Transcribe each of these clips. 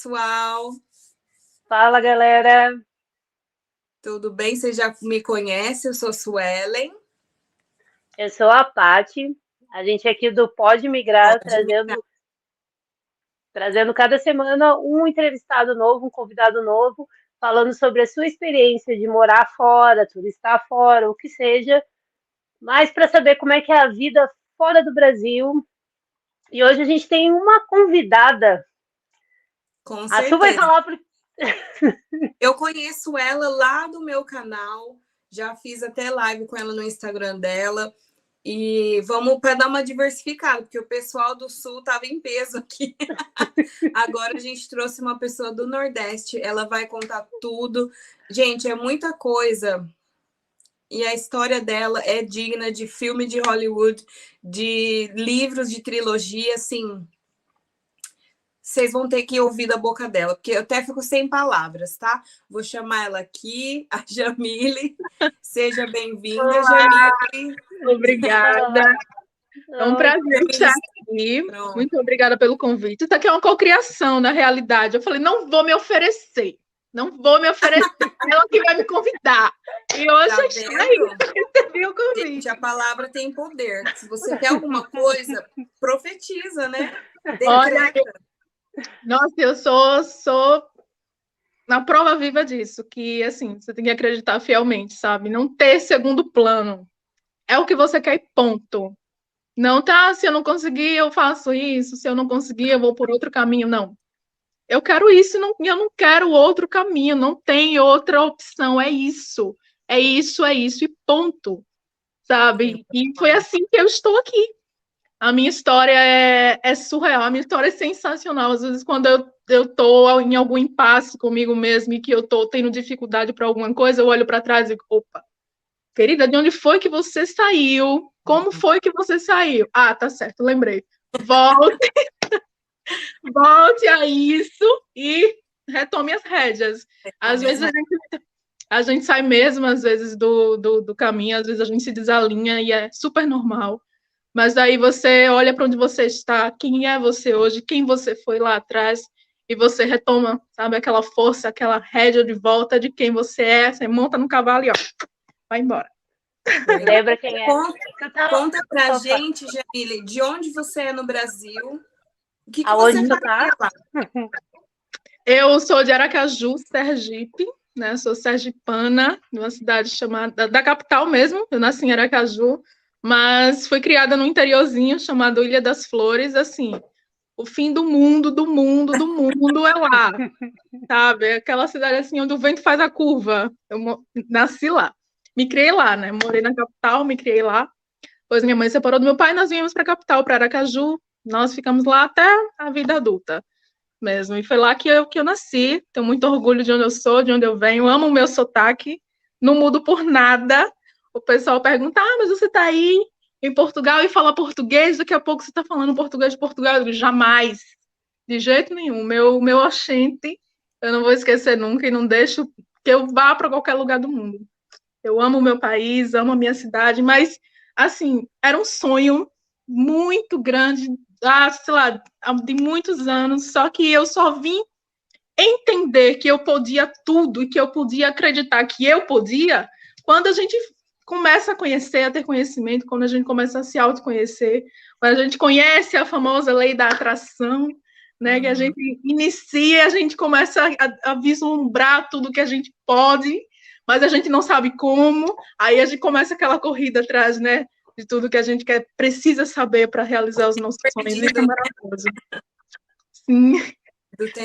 pessoal. Fala, galera. Tudo bem? Você já me conhece? Eu sou Suelen. Eu sou a Paty. A gente é aqui do Pode Migrar, Pode me trazendo cada semana um entrevistado novo, um convidado novo, falando sobre a sua experiência de morar fora, turistar fora, o que seja, mas para saber como é que é a vida fora do Brasil. E hoje a gente tem uma convidada. Com A Tu vai certeza. falar Eu conheço ela lá do meu canal. Já fiz até live com ela no Instagram dela. E vamos para dar uma diversificada, porque o pessoal do Sul estava em peso aqui. Agora a gente trouxe uma pessoa do Nordeste. Ela vai contar tudo. Gente, é muita coisa. E a história dela é digna de filme de Hollywood, de livros de trilogia, assim. Vocês vão ter que ouvir da boca dela, porque eu até fico sem palavras, tá? Vou chamar ela aqui, a Jamile. Seja bem-vinda, Jamile. Obrigada. É um prazer estar aqui. Pronto. Muito obrigada pelo convite. Isso aqui é uma cocriação, na realidade. Eu falei, não vou me oferecer. Não vou me oferecer. Ela que vai me convidar. E hoje Tá eu recebi o convite. Gente, a palavra tem poder. Se você quer alguma coisa, profetiza, né? Olha, nossa, eu sou na prova viva disso, que assim, você tem que acreditar fielmente, sabe? Não ter segundo plano. É o que você quer e ponto. Não tá, se eu não conseguir, eu faço isso, se eu não conseguir, eu vou por outro caminho. Não. Eu quero isso e eu não quero outro caminho, não tem outra opção. É isso, é isso, e ponto. Sabe? E foi assim que eu estou aqui. A minha história é surreal, a minha história é sensacional. Às vezes, quando eu tô em algum impasse comigo mesmo e que eu tô tendo dificuldade para alguma coisa, eu olho para trás e digo, opa, querida, de onde foi que você saiu? Como foi que você saiu? Ah, tá certo, lembrei. Volte, volte a isso e retome as rédeas. Às vezes a gente sai mesmo, às vezes, do caminho, às vezes a gente se desalinha e é super normal. Mas aí você olha para onde você está, quem é você hoje, quem você foi lá atrás, e você retoma, sabe, aquela força, aquela rédea de volta de quem você é, você monta no cavalo e ó, vai embora. Lembra quem é? Conta pra gente, Jamile, de onde você é no Brasil? O que Aonde você tu tá? lá? Eu sou de Aracaju, Sergipe, né? Sou sergipana, numa cidade chamada da capital mesmo. Eu nasci em Aracaju, mas fui criada num interiorzinho chamado Ilha das Flores, assim. O fim do mundo, do mundo, do mundo é lá, sabe? É aquela cidade assim onde o vento faz a curva. Eu nasci lá, me criei lá, né? Morei na capital, me criei lá. Depois minha mãe separou do meu pai, nós viemos para a capital, para Aracaju. Nós ficamos lá até a vida adulta mesmo. E foi lá que eu nasci. Tenho muito orgulho de onde eu sou, de onde eu venho. Amo o meu sotaque. Não mudo por nada. O pessoal pergunta, mas você está aí em Portugal e fala português, daqui a pouco você está falando português de Portugal. Eu digo, jamais. De jeito nenhum. Meu oxente, eu não vou esquecer nunca e não deixo que eu vá para qualquer lugar do mundo. Eu amo o meu país, amo a minha cidade, mas, assim, era um sonho muito grande, sei lá, de muitos anos, só que eu só vim entender que eu podia tudo e que eu podia acreditar que eu podia quando a gente começa a conhecer, a ter conhecimento, quando a gente começa a se autoconhecer, quando a gente conhece a famosa lei da atração, né, que a gente inicia, a gente começa a vislumbrar tudo que a gente pode, mas a gente não sabe como, aí a gente começa aquela corrida atrás, né, de tudo que a gente quer, precisa saber para realizar os nossos sonhos. Isso é maravilhoso. Sim,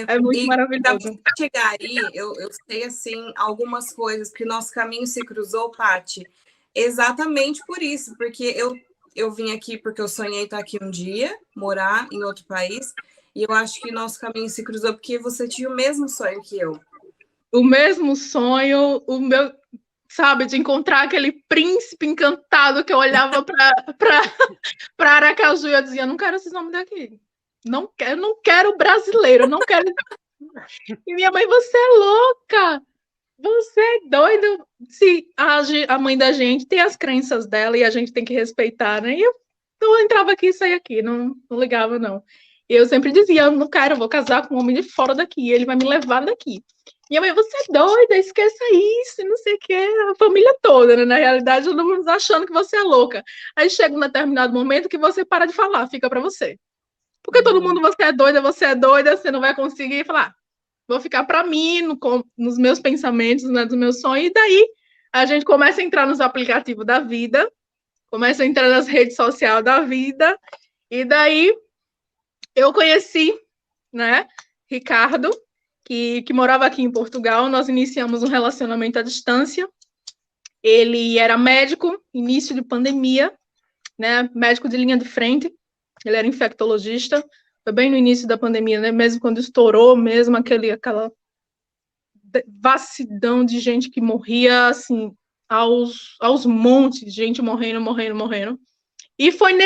é muito maravilhoso. Para chegar aí, eu sei, assim, algumas coisas, que nosso caminho se cruzou, Paty, exatamente por isso, porque eu vim aqui porque eu sonhei estar aqui um dia, morar em outro país, e eu acho que nosso caminho se cruzou porque você tinha o mesmo sonho que eu. O mesmo sonho, o meu, sabe, de encontrar aquele príncipe encantado que eu olhava para Aracaju e eu dizia, não quero esses nomes daqui. Não quero brasileiro, não quero. E minha mãe, você é louca, você é doido. Se a mãe da gente tem as crenças dela e a gente tem que respeitar, né? E eu entrava aqui e saía aqui, não ligava, não. E eu sempre dizia, eu não quero, eu vou casar com um homem de fora daqui, ele vai me levar daqui. E a mãe, você é doida, esqueça isso, não sei o que, a família toda, né? Na realidade, todo mundo achando que você é louca. Aí chega um determinado momento que você para de falar, fica para você. Porque todo mundo, você é doida, você não vai conseguir falar. Vou ficar para mim, nos meus pensamentos, né, dos meus sonhos, e daí a gente começa a entrar nos aplicativos da vida, começa a entrar nas redes sociais da vida, e daí eu conheci, né, Ricardo, que morava aqui em Portugal, nós iniciamos um relacionamento à distância, ele era médico, início de pandemia, né, médico de linha de frente, ele era infectologista, foi bem no início da pandemia, né, mesmo quando estourou, mesmo aquela vastidão de gente que morria, assim, aos montes, gente morrendo. E foi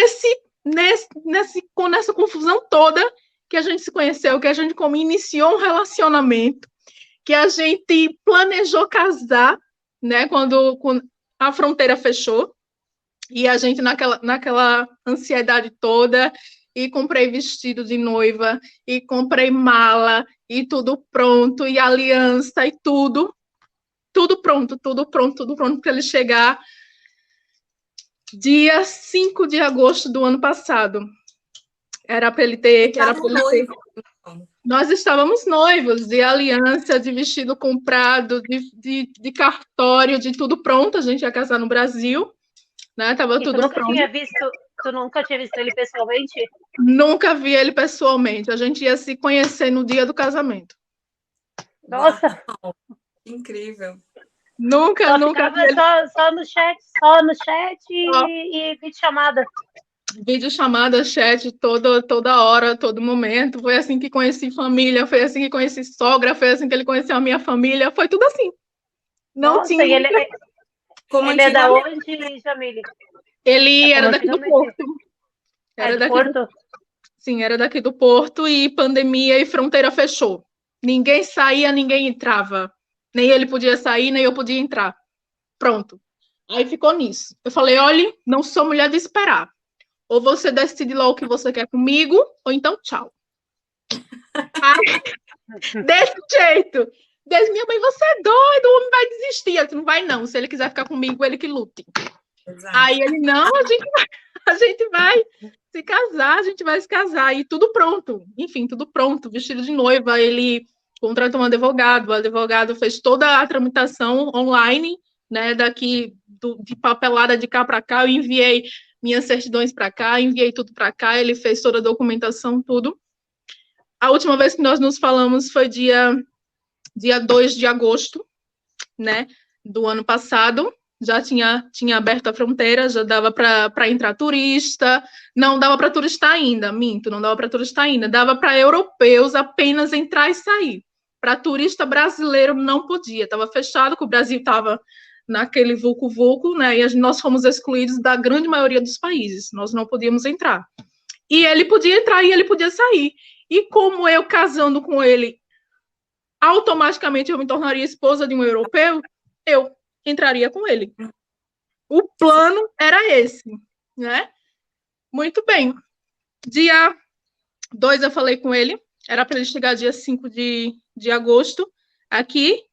com essa confusão toda que a gente se conheceu, que a gente iniciou um relacionamento, que a gente planejou casar, né, quando a fronteira fechou, e a gente naquela ansiedade toda, e comprei vestido de noiva, e comprei mala, e tudo pronto, e aliança, e tudo pronto, para ele chegar dia 5 de agosto do ano passado. Era para ele ter... Nós estávamos noivos, de aliança, de vestido comprado, de cartório, de tudo pronto, a gente ia casar no Brasil, né? Tava tudo pronto. Tu nunca tinha visto ele pessoalmente? Nunca vi ele pessoalmente. A gente ia se conhecer no dia do casamento. Nossa! Uau, incrível. Nunca vi ele... só no chat e videochamada. Videochamada, chat, toda hora, todo momento. Foi assim que conheci família, foi assim que conheci sogra, foi assim que ele conheceu a minha família, foi tudo assim. Não tinha... E ele é da onde, Jamile? Ele era daqui do Porto. Sim, era daqui do Porto, e pandemia e fronteira fechou. Ninguém saía, ninguém entrava. Nem ele podia sair, nem eu podia entrar. Pronto. Aí ficou nisso. Eu falei, olha, não sou mulher de esperar. Ou você decide lá o que você quer comigo, ou então tchau. Aí, desse jeito. Minha mãe, você é doido, o homem vai desistir. Eu disse, não vai não, se ele quiser ficar comigo, ele que lute. Exato. Aí ele, não, a gente vai se casar, a gente vai se casar. E tudo pronto, enfim, tudo pronto. Vestido de noiva, ele contratou um advogado, o advogado fez toda a tramitação online, né, daqui de papelada de cá para cá, eu enviei minhas certidões para cá, enviei tudo para cá, ele fez toda a documentação, tudo. A última vez que nós nos falamos foi dia 2 de agosto, né, do ano passado. Já tinha aberto a fronteira, já dava para entrar turista, não dava para turista ainda, não dava para turista ainda, dava para europeus apenas entrar e sair. Para turista brasileiro não podia, estava fechado, que o Brasil estava naquele vulco-vulco, né, e nós fomos excluídos da grande maioria dos países, nós não podíamos entrar. E ele podia entrar e ele podia sair. E como eu casando com ele, automaticamente eu me tornaria esposa de um europeu, eu entraria com ele. O plano era esse, né? Muito bem. Dia 2 eu falei com ele, era para ele chegar dia 5 de agosto aqui,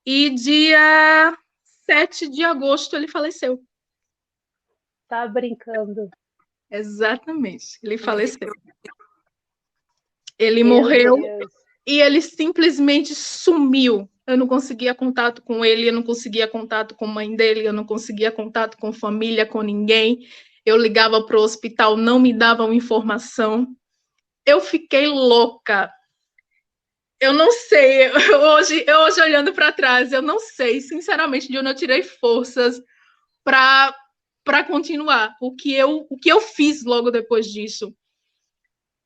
e dia 7 de agosto ele faleceu. Tá brincando. Exatamente, ele faleceu. Ele morreu e ele simplesmente sumiu. Eu não conseguia contato com ele, eu não conseguia contato com a mãe dele, eu não conseguia contato com família, com ninguém. Eu ligava para o hospital, não me davam informação. Eu fiquei louca. Eu não sei, hoje olhando para trás, eu não sei, sinceramente, de onde eu tirei forças para continuar. O que eu fiz logo depois disso.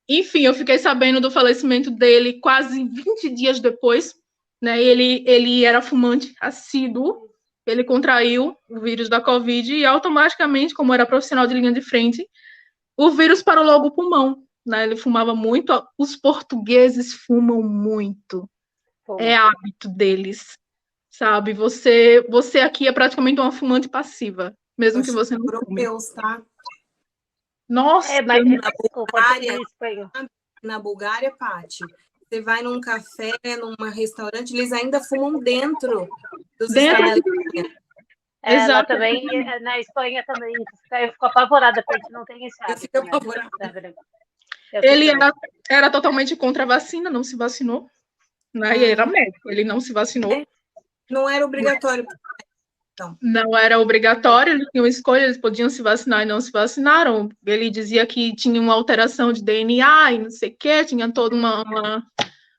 Enfim, eu fiquei sabendo do falecimento dele quase 20 dias depois, né? Ele era fumante assíduo, ele contraiu o vírus da Covid e automaticamente, como era profissional de linha de frente, o vírus parou logo o pulmão, né? Ele fumava muito, os portugueses fumam muito, é hábito deles, sabe? Você aqui é praticamente uma fumante passiva, mesmo que você não fume. Europeus, tá? Nossa, mas o português espanhol. na Bulgária, Paty, você vai num café, num restaurante, eles ainda fumam dentro dos estabelecimentos. Lá também, na Espanha também, eu fico apavorada, porque a gente não tem esse hábito. Eu fico apavorada. Ele era totalmente contra a vacina, não se vacinou. Né? E era médico, ele não se vacinou. Não era obrigatório. Não era obrigatório, eles tinham escolha, eles podiam se vacinar e não se vacinaram. Ele dizia que tinha uma alteração de DNA e não sei o quê, tinha toda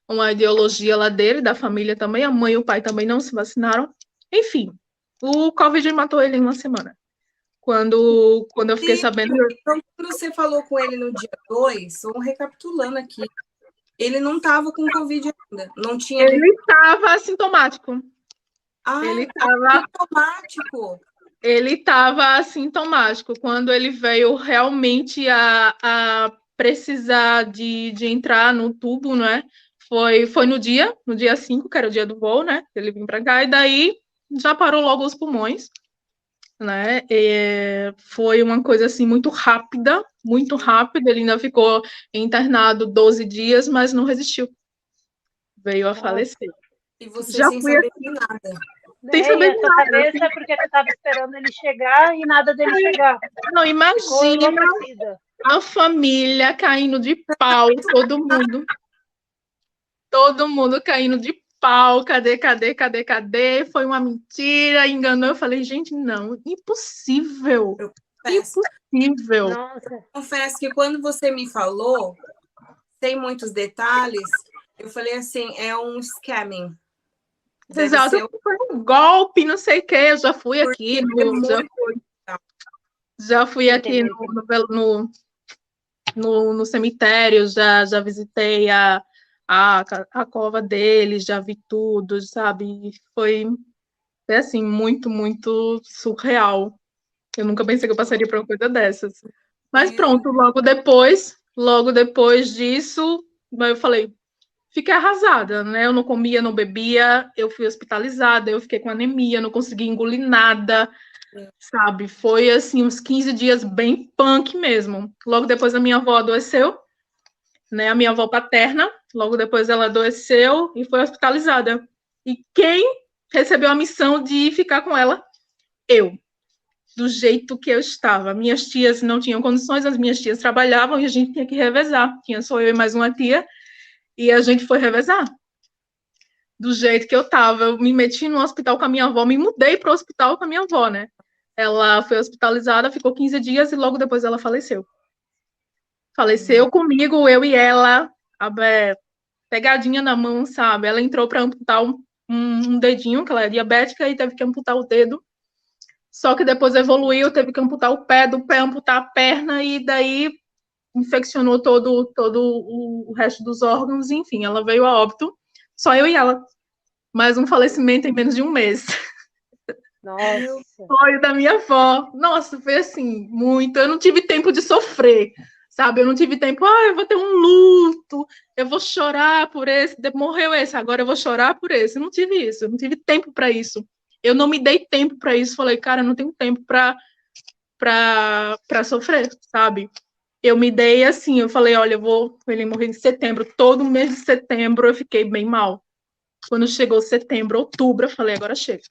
uma ideologia lá dele, da família também, a mãe e o pai também não se vacinaram. Enfim, o Covid matou ele em uma semana. Quando eu fiquei sabendo... Então, quando você falou com ele no dia 2, vamos recapitulando aqui, ele não estava com Covid ainda, não tinha... Ele estava assintomático. Ele estava assintomático. Ele estava assintomático. Quando ele veio realmente a precisar de entrar no tubo, né? Foi no dia 5, que era o dia do voo, né? Ele veio para cá, e daí já parou logo os pulmões, né? E foi uma coisa assim muito rápida. Ele ainda ficou internado 12 dias, mas não resistiu. Veio a falecer. E você já sem saber de nada. Sem saber de nada. Cabeça porque tu estava esperando ele chegar e nada dele chegar. Não, imagina a família caindo de pau, todo mundo. Todo mundo caindo de pau. Cadê? Foi uma mentira, enganou. Eu falei, gente, não, impossível. Impossível. Nossa. Confesso que quando você me falou, sem muitos detalhes, eu falei assim, é um scamming. Exato, foi um golpe, não sei o que, eu já fui aqui, já fui aqui no cemitério, já visitei a cova deles, já vi tudo, sabe, foi assim, muito, muito surreal. Eu nunca pensei que eu passaria por uma coisa dessas. Mas pronto, logo depois disso, eu falei, fiquei arrasada, né? Eu não comia, não bebia, eu fui hospitalizada, eu fiquei com anemia, não consegui engolir nada, sabe? Foi, assim, uns 15 dias bem punk mesmo. Logo depois a minha avó adoeceu, né? A minha avó paterna, logo depois ela adoeceu e foi hospitalizada. E quem recebeu a missão de ficar com ela? Eu. Do jeito que eu estava. Minhas tias não tinham condições, as minhas tias trabalhavam e a gente tinha que revezar. Tinha só eu e mais uma tia. E a gente foi revezar. Do jeito que eu estava. Eu me meti no hospital com a minha avó, me mudei para o hospital com a minha avó, né? Ela foi hospitalizada, ficou 15 dias e logo depois ela faleceu. Faleceu comigo, eu e ela, pegadinha na mão, sabe? Ela entrou para amputar um dedinho, que ela é diabética, e teve que amputar o dedo. Só que depois evoluiu, teve que amputar o pé, do pé amputar a perna, e daí infeccionou todo o resto dos órgãos, enfim, ela veio a óbito, só eu e ela. Mais um falecimento em menos de um mês. Nossa. Foi o da minha avó. Nossa, foi assim, muito. Eu não tive tempo de sofrer, sabe? Eu não tive tempo, eu vou ter um luto, eu vou chorar por esse, morreu esse, agora eu vou chorar por esse. Eu não tive isso, eu não tive tempo para isso. Eu não me dei tempo para isso. Falei, cara, eu não tenho tempo para sofrer, sabe? Eu me dei assim, eu falei, olha, ele morreu em setembro, todo mês de setembro eu fiquei bem mal. Quando chegou setembro, outubro, eu falei, agora chega.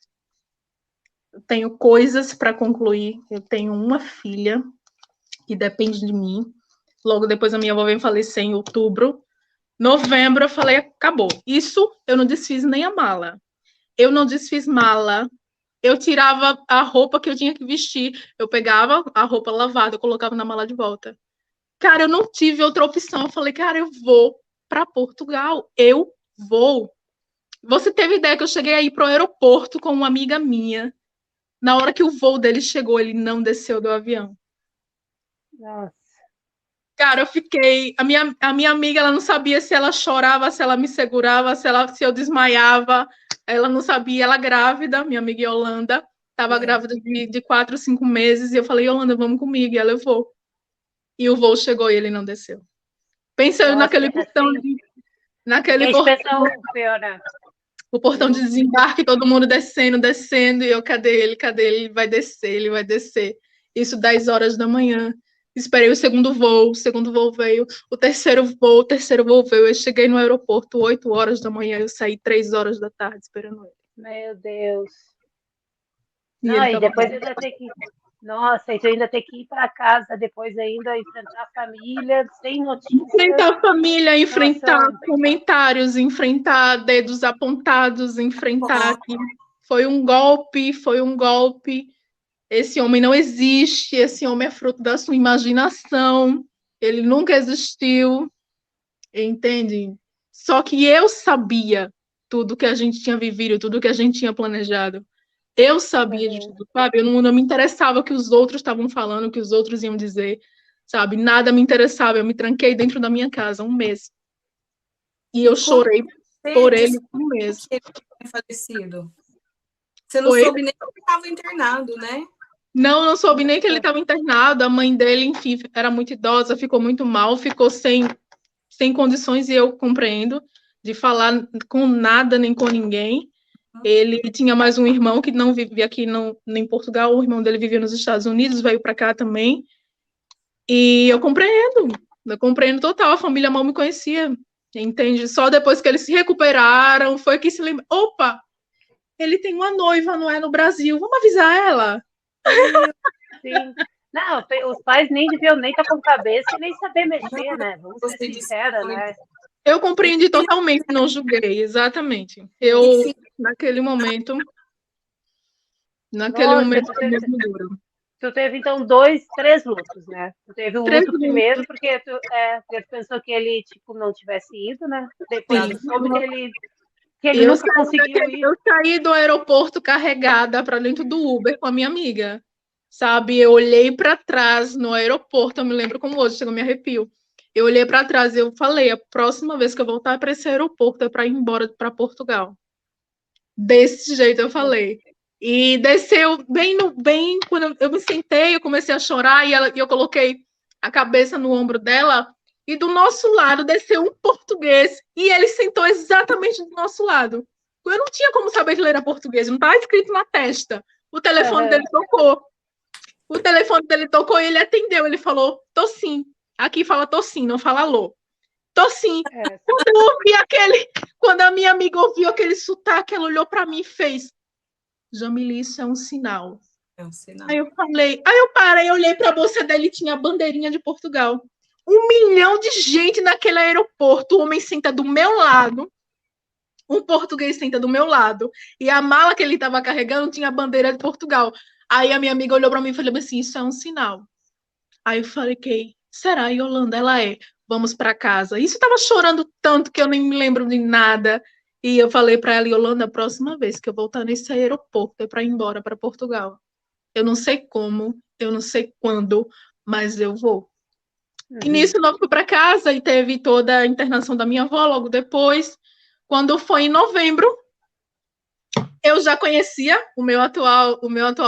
Eu tenho coisas para concluir, eu tenho uma filha que depende de mim. Logo depois a minha avó veio falecer em outubro. Novembro eu falei, acabou. Isso eu não desfiz nem a mala. Eu não desfiz mala. Eu tirava a roupa que eu tinha que vestir. Eu pegava a roupa lavada, eu colocava na mala de volta. Cara, eu não tive outra opção. Eu falei, cara, eu vou para Portugal. Eu vou. Você teve ideia que eu cheguei aí pro aeroporto com uma amiga minha. Na hora que o voo dele chegou, ele não desceu do avião. Nossa. Cara, eu fiquei... A minha amiga, ela não sabia se ela chorava, se ela me segurava, se eu desmaiava. Ela não sabia. Ela grávida, minha amiga Yolanda, estava grávida de 4, 5 meses. E eu falei, Yolanda, vamos comigo. E ela levou. E o voo chegou e ele não desceu. Pensando naquele portão de... O portão de desembarque, todo mundo descendo, e eu, cadê ele? Ele vai descer. Isso 10 horas da manhã. Esperei o segundo voo veio, o terceiro voo veio. Eu cheguei no aeroporto 8 horas da manhã, eu saí 3 horas da tarde esperando ele. Meu Deus. E Não, ele e tava depois ainda ter que. Nossa, e tu ainda ter que ir para casa, depois ainda enfrentar a família, sem notícias. enfrentar a família, enfrentar Nossa, comentários, enfrentar dedos apontados, enfrentar que foi um golpe, foi um golpe. Esse homem não existe, esse homem é fruto da sua imaginação, ele nunca existiu, entende? Só que eu sabia tudo que a gente tinha vivido, tudo que a gente tinha planejado. Eu sabia de tudo, sabe? Eu não me interessava o que os outros estavam falando, o que os outros iam dizer, sabe? Nada me interessava. Eu me tranquei dentro da minha casa 1 mês. E eu chorei por ele 1 mês. Que ele tinha falecido. Você não Foi? soube nem que ele estava internado, né? Não soube nem que ele estava internado. A mãe dele, enfim, era muito idosa, ficou muito mal, ficou sem condições, e eu compreendo, de falar com nada nem com ninguém. Ele tinha mais um irmão que não vivia aqui em Portugal, o irmão dele vivia nos Estados Unidos, veio para cá também. E eu compreendo total, a família mal me conhecia, entende? Só depois que eles se recuperaram, foi que se lembra, opa, ele tem uma noiva, não é, no Brasil, vamos avisar ela. sim. Não, os pais nem deviam nem estar com cabeça e nem saber mexer, né? Vamos ser sinceras, né? Eu compreendi totalmente, não julguei, exatamente. Eu, naquele momento mesmo duro. Tu teve, então, 3 lutos, né? Tu teve o luto primeiro, porque tu pensou que ele, tipo, não tivesse ido, né? Depois tu soube que ele nunca conseguiu ir. Eu saí do aeroporto carregada para dentro do Uber com a minha amiga, sabe? Eu olhei para trás no aeroporto, eu me lembro como hoje, chegou me arrepio. Eu olhei para trás e eu falei, a próxima vez que eu voltar para esse aeroporto é para ir embora para Portugal. Desse jeito eu falei. E desceu bem quando eu me sentei, eu comecei a chorar e eu coloquei a cabeça no ombro dela, e do nosso lado desceu um português e ele sentou exatamente do nosso lado. Eu não tinha como saber que ele era português, não estava escrito na testa. O telefone dele tocou. O telefone dele tocou e ele atendeu. Ele falou, tô sim. Aqui fala tô sim, não fala alô. Tô sim. Quando a minha amiga ouviu aquele sotaque, ela olhou para mim e fez, Jamile, isso é um sinal. É um sinal. Aí eu parei, olhei para a bolsa dele e tinha a bandeirinha de Portugal. 1 milhão de gente naquele aeroporto. O homem senta do meu lado, um português senta do meu lado, e a mala que ele estava carregando tinha a bandeira de Portugal. Aí a minha amiga olhou para mim e falou assim, isso é um sinal. Aí eu falei, será, Yolanda? Ela é, vamos para casa. Isso estava chorando tanto que eu nem me lembro de nada. E eu falei para ela, Yolanda, a próxima vez que eu voltar nesse aeroporto é para ir embora para Portugal. Eu não sei como, eu não sei quando, mas eu vou. E nisso eu fui para casa e teve toda a internação da minha avó logo depois. Quando foi em novembro, eu já conhecia o meu atual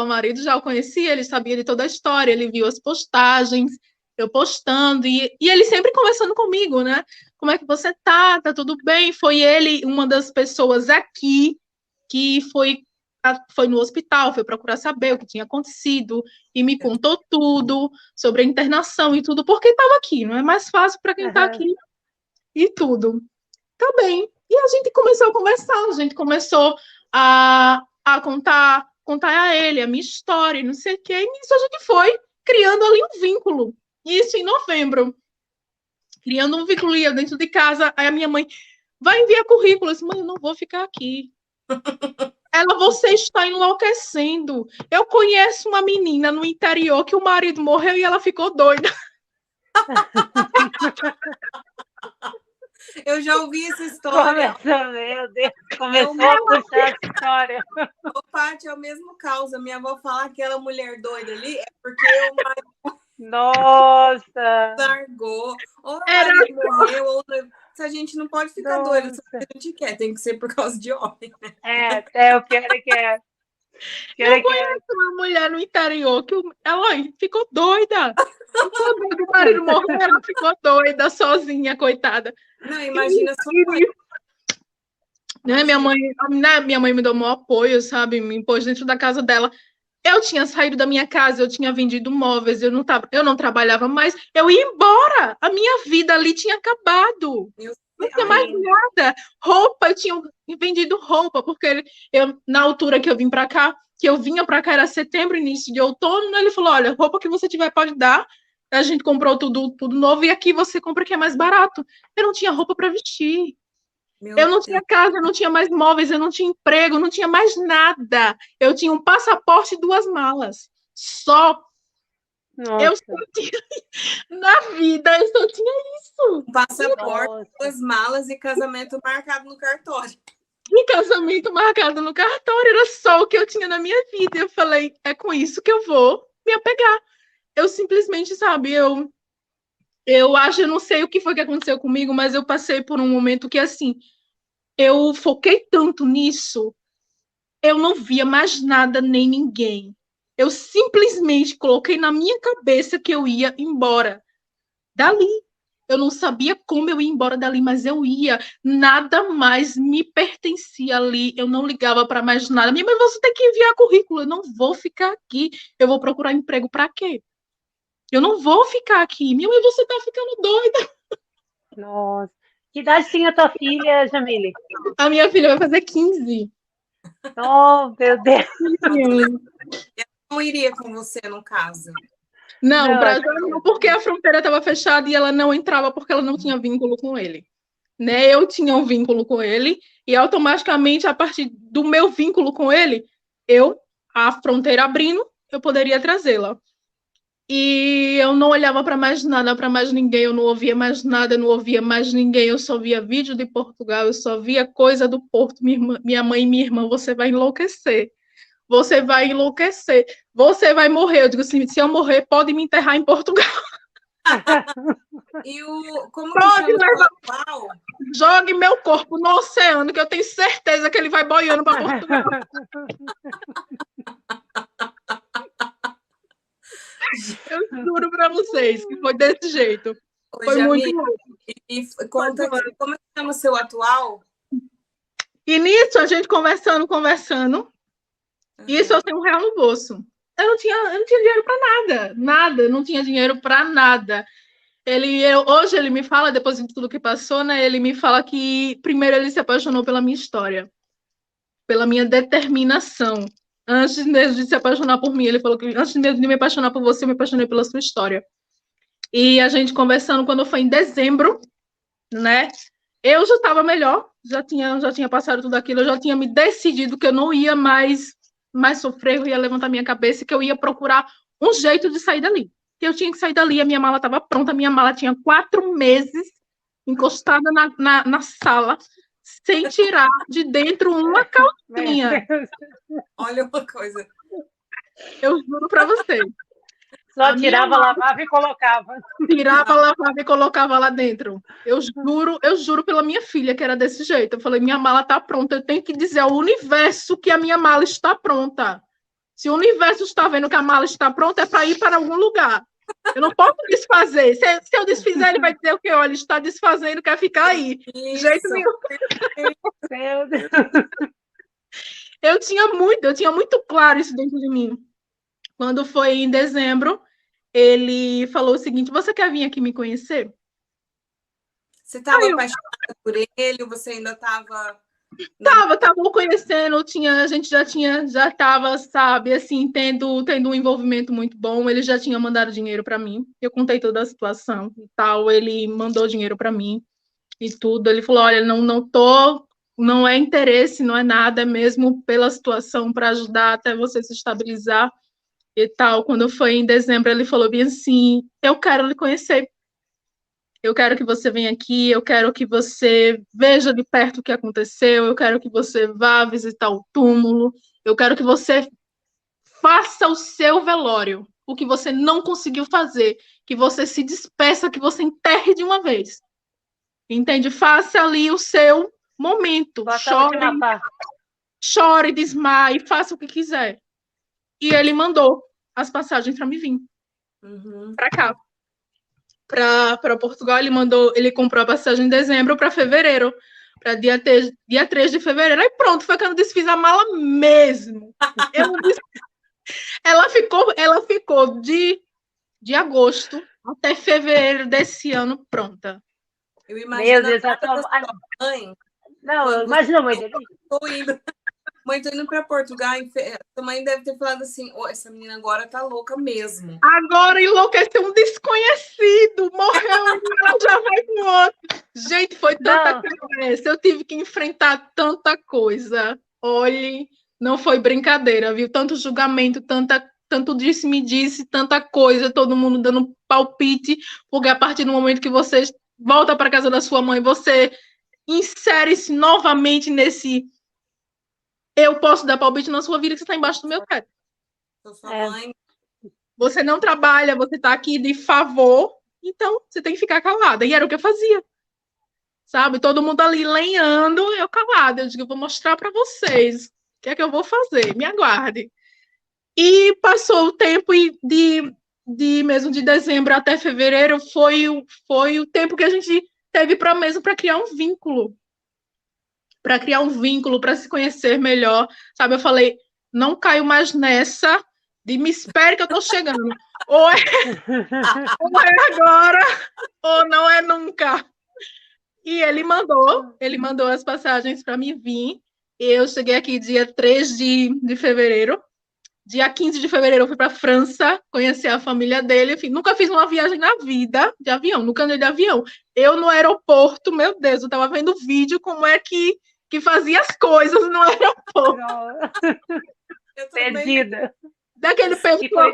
marido, já o conhecia, ele sabia de toda a história, ele viu as postagens, eu postando, e ele sempre conversando comigo, né? Como é que você tá? Tá tudo bem? Foi ele, uma das pessoas aqui, que foi no hospital, foi procurar saber o que tinha acontecido, e me contou tudo sobre a internação e tudo, porque estava aqui, não é mais fácil para quem está aqui, e tudo. Tá bem. E a gente começou a conversar, a gente começou a contar a ele a minha história, e não sei o quê, e nisso a gente foi criando ali um vínculo. Isso em novembro. Criando um vínculo dentro de casa. Aí a minha mãe vai enviar currículo. Eu disse, mãe, eu não vou ficar aqui. Ela, você está enlouquecendo. Eu conheço uma menina no interior que o marido morreu e ela ficou doida. Eu já ouvi essa história. Meu Deus, começou a puxar a história. Ô, Paty, é o mesmo caso. Minha avó fala que aquela mulher doida ali é porque o marido Nossa! largou, ou o marido morreu, ou se a gente não pode ficar doida, só que a gente quer, tem que ser por causa de homem, né? O pior é que é. Eu conheço uma mulher no interior que ela ficou doida. O marido morreu, ela ficou doida, sozinha, coitada. Não, imagina sua mãe. Minha mãe me deu um apoio, sabe? Me pôs dentro da casa dela. Eu tinha saído da minha casa, eu tinha vendido móveis, eu não trabalhava mais, eu ia embora. A minha vida ali tinha acabado. Não tinha mais nada. Roupa, eu tinha vendido roupa, porque na altura que eu vim para cá, que eu vinha para cá era setembro, início de outono, né? Ele falou, olha, roupa que você tiver pode dar. A gente comprou tudo novo e aqui você compra que é mais barato. Eu não tinha roupa para vestir. Eu não tinha casa, eu não tinha mais móveis, eu não tinha emprego, não tinha mais nada. Eu tinha um passaporte e 2 malas. Só. Nossa. Eu só tinha... Na vida, eu só tinha isso. Um passaporte, 2 malas e casamento marcado no cartório. E casamento marcado no cartório. Era só o que eu tinha na minha vida. Eu falei, é com isso que eu vou me apegar. Eu simplesmente, sabe, eu acho, eu não sei o que foi que aconteceu comigo, mas eu passei por um momento que, assim, eu foquei tanto nisso, eu não via mais nada nem ninguém. Eu simplesmente coloquei na minha cabeça que eu ia embora dali. Eu não sabia como eu ia embora dali, mas eu ia. Nada mais me pertencia ali. Eu não ligava para mais nada. Minha mãe, você tem que enviar currículo. Eu não vou ficar aqui. Eu vou procurar emprego para quê? Eu não vou ficar aqui. Minha mãe, você tá ficando doida. Nossa. Que idade tinha a tua filha, Jamile? A minha filha vai fazer 15. Oh, meu Deus. Eu não iria com você, no caso. Não, porque a fronteira estava fechada e ela não entrava porque ela não tinha vínculo com ele. Né? Eu tinha um vínculo com ele e automaticamente, a partir do meu vínculo com ele, a fronteira abrindo, eu poderia trazê-la. E eu não olhava para mais nada, para mais ninguém, eu não ouvia mais nada, eu não ouvia mais ninguém, eu só via vídeo de Portugal, eu só via coisa do Porto. Minha mãe e minha irmã, você vai enlouquecer. Você vai enlouquecer. Você vai morrer. Eu digo assim, se eu morrer, pode me enterrar em Portugal. E como que chama o atual? Jogue meu corpo no oceano, que eu tenho certeza que ele vai boiando para Portugal. Eu juro para vocês que foi desse jeito. Foi muito louco. E conta aqui, como chama o seu atual? E nisso, a gente conversando. Isso eu tenho R$1 no bolso. Eu não tinha dinheiro para nada, não tinha dinheiro para nada. Hoje ele me fala, depois de tudo que passou, né? Ele me fala que primeiro ele se apaixonou pela minha história, pela minha determinação. Antes mesmo de se apaixonar por mim, ele falou que antes mesmo de me apaixonar por você, eu me apaixonei pela sua história. E a gente conversando quando foi em dezembro, né? Eu já estava melhor, já tinha passado tudo aquilo, eu já tinha me decidido que eu não ia mais sofrer, eu ia levantar minha cabeça e que eu ia procurar um jeito de sair dali. Eu tinha que sair dali, a minha mala estava pronta, a minha mala tinha 4 meses encostada na sala, sem tirar de dentro uma calcinha. Olha uma coisa. Eu juro para vocês. Só tirava, lavava e colocava. Tirava, lavava e colocava lá dentro. Eu juro pela minha filha que era desse jeito. Eu falei, minha mala está pronta, eu tenho que dizer ao universo que a minha mala está pronta. Se o universo está vendo que a mala está pronta, é para ir para algum lugar. Eu não posso desfazer. Se eu desfizer, ele vai dizer o quê? Olha, está desfazendo, quer ficar aí. De jeito nenhum. Meu Deus. Eu tinha muito claro isso dentro de mim. Quando foi em dezembro, ele falou o seguinte, você quer vir aqui me conhecer? Você estava apaixonada por ele ou você ainda estava... Tava conhecendo, a gente já estava, sabe, assim, tendo um envolvimento muito bom. Ele já tinha mandado dinheiro para mim. Eu contei toda a situação e tal. Ele mandou dinheiro para mim e tudo. Ele falou: olha, não é interesse, não é nada, é mesmo pela situação para ajudar até você se estabilizar e tal. Quando foi em dezembro, ele falou bem assim: eu quero lhe conhecer. Eu quero que você venha aqui, eu quero que você veja de perto o que aconteceu, eu quero que você vá visitar o túmulo, eu quero que você faça o seu velório, o que você não conseguiu fazer, que você se despeça, que você enterre de uma vez. Entende? Faça ali o seu momento. Chore, desmaie, faça o que quiser. E ele mandou as passagens para me vir. Para cá. Para Portugal, ele comprou a passagem em dezembro para fevereiro, para dia 3 de fevereiro. Aí pronto, foi que eu não desfiz a mala mesmo. Ela ficou de agosto até fevereiro desse ano pronta. Eu imagino Deus, a cara da sua mãe. Não, eu Quando você imagino a mãe dele. tô indo, mãe, tô indo para Portugal. Sua mãe deve ter falado assim: "Oh, essa menina agora tá louca mesmo." Agora enlouqueceu um desconhecido, morreu um, ela já vai com outro. Gente, foi tanta Não. coisa. Eu tive que enfrentar tanta coisa. Olhe, não foi brincadeira, viu? Tanto julgamento, tanto disse-me-disse, tanta coisa, todo mundo dando palpite, porque a partir do momento que você volta para casa da sua mãe, você insere-se novamente nesse eu posso dar palpite na sua vida que você está embaixo do meu pé. Sua mãe. Você não trabalha, você está aqui de favor, então você tem que ficar calada. E era o que eu fazia. Sabe? Todo mundo ali lenhando, eu calada. Eu digo, eu vou mostrar para vocês o que é que eu vou fazer. Me aguarde. E passou o tempo e mesmo de dezembro até fevereiro foi o tempo que a gente teve para criar um vínculo. Para criar um vínculo, para se conhecer melhor. Sabe? Eu falei, não caio mais nessa de me espere que eu tô chegando. Ou é agora, ou não é nunca. E ele mandou as passagens para mim vir. Eu cheguei aqui dia 3 de fevereiro. Dia 15 de fevereiro eu fui para a França conhecer a família dele. Enfim, nunca fiz uma viagem na vida de avião, nunca andei de avião. Eu no aeroporto, meu Deus, eu estava vendo vídeo como é que fazia as coisas no aeroporto. Perdida. Daquele pessoal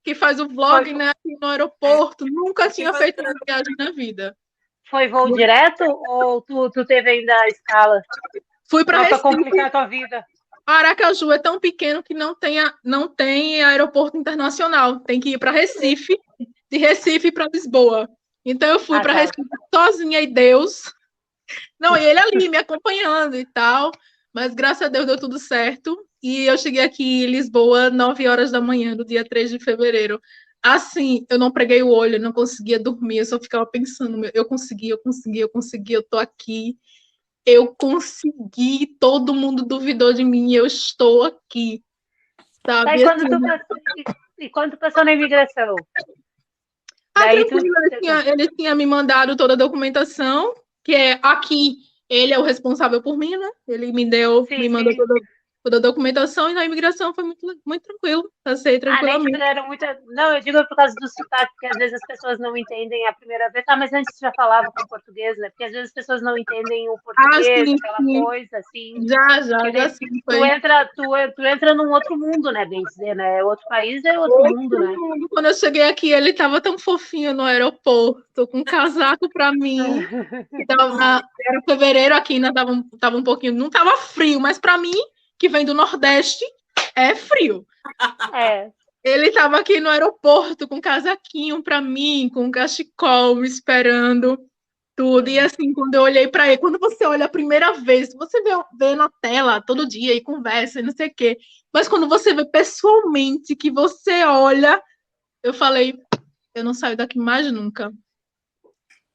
que faz o vlog, né, aqui no aeroporto. Nunca tinha feito uma viagem na vida. Foi voo direto ou tu teve ainda a escala? Fui para Recife. Para complicar a tua vida. Aracaju é tão pequeno que não tem aeroporto internacional. Tem que ir para Recife, de Recife para Lisboa. Então eu fui para Recife sozinha e Deus. Não, e ele ali me acompanhando e tal. Mas graças a Deus deu tudo certo. E eu cheguei aqui em Lisboa 9 horas da manhã, do dia 3 de fevereiro. Assim, eu não preguei o olho, eu não conseguia dormir, eu só ficava pensando, eu consegui, eu tô aqui. Eu consegui, todo mundo duvidou de mim, eu estou aqui. Sabe? E quando tu passou na imigração? Ele tinha me mandado toda a documentação, que é aqui, ele é o responsável por mim, né? Ele me mandou toda a documentação, e na imigração foi muito, muito tranquilo. Passei tranquilamente. Não, eu digo por causa do sotaque, porque às vezes as pessoas não entendem a primeira vez. Mas antes já falava com português, né? Porque às vezes as pessoas não entendem o português, aquela coisa, assim. Já sim. Tu entra num outro mundo, né? Bem dizer, né? Outro país é outro mundo, né? Quando eu cheguei aqui, ele estava tão fofinho no aeroporto, com um casaco para mim. Era fevereiro, aqui ainda tava um pouquinho, não estava frio, mas para mim, que vem do Nordeste, é frio. Ele estava aqui no aeroporto com um casaquinho para mim, com um cachecol, me esperando, tudo. E assim, quando eu olhei para ele, quando você olha a primeira vez, você vê na tela todo dia e conversa e não sei o quê. Mas quando você vê pessoalmente, que você olha, eu falei, eu não saio daqui mais nunca.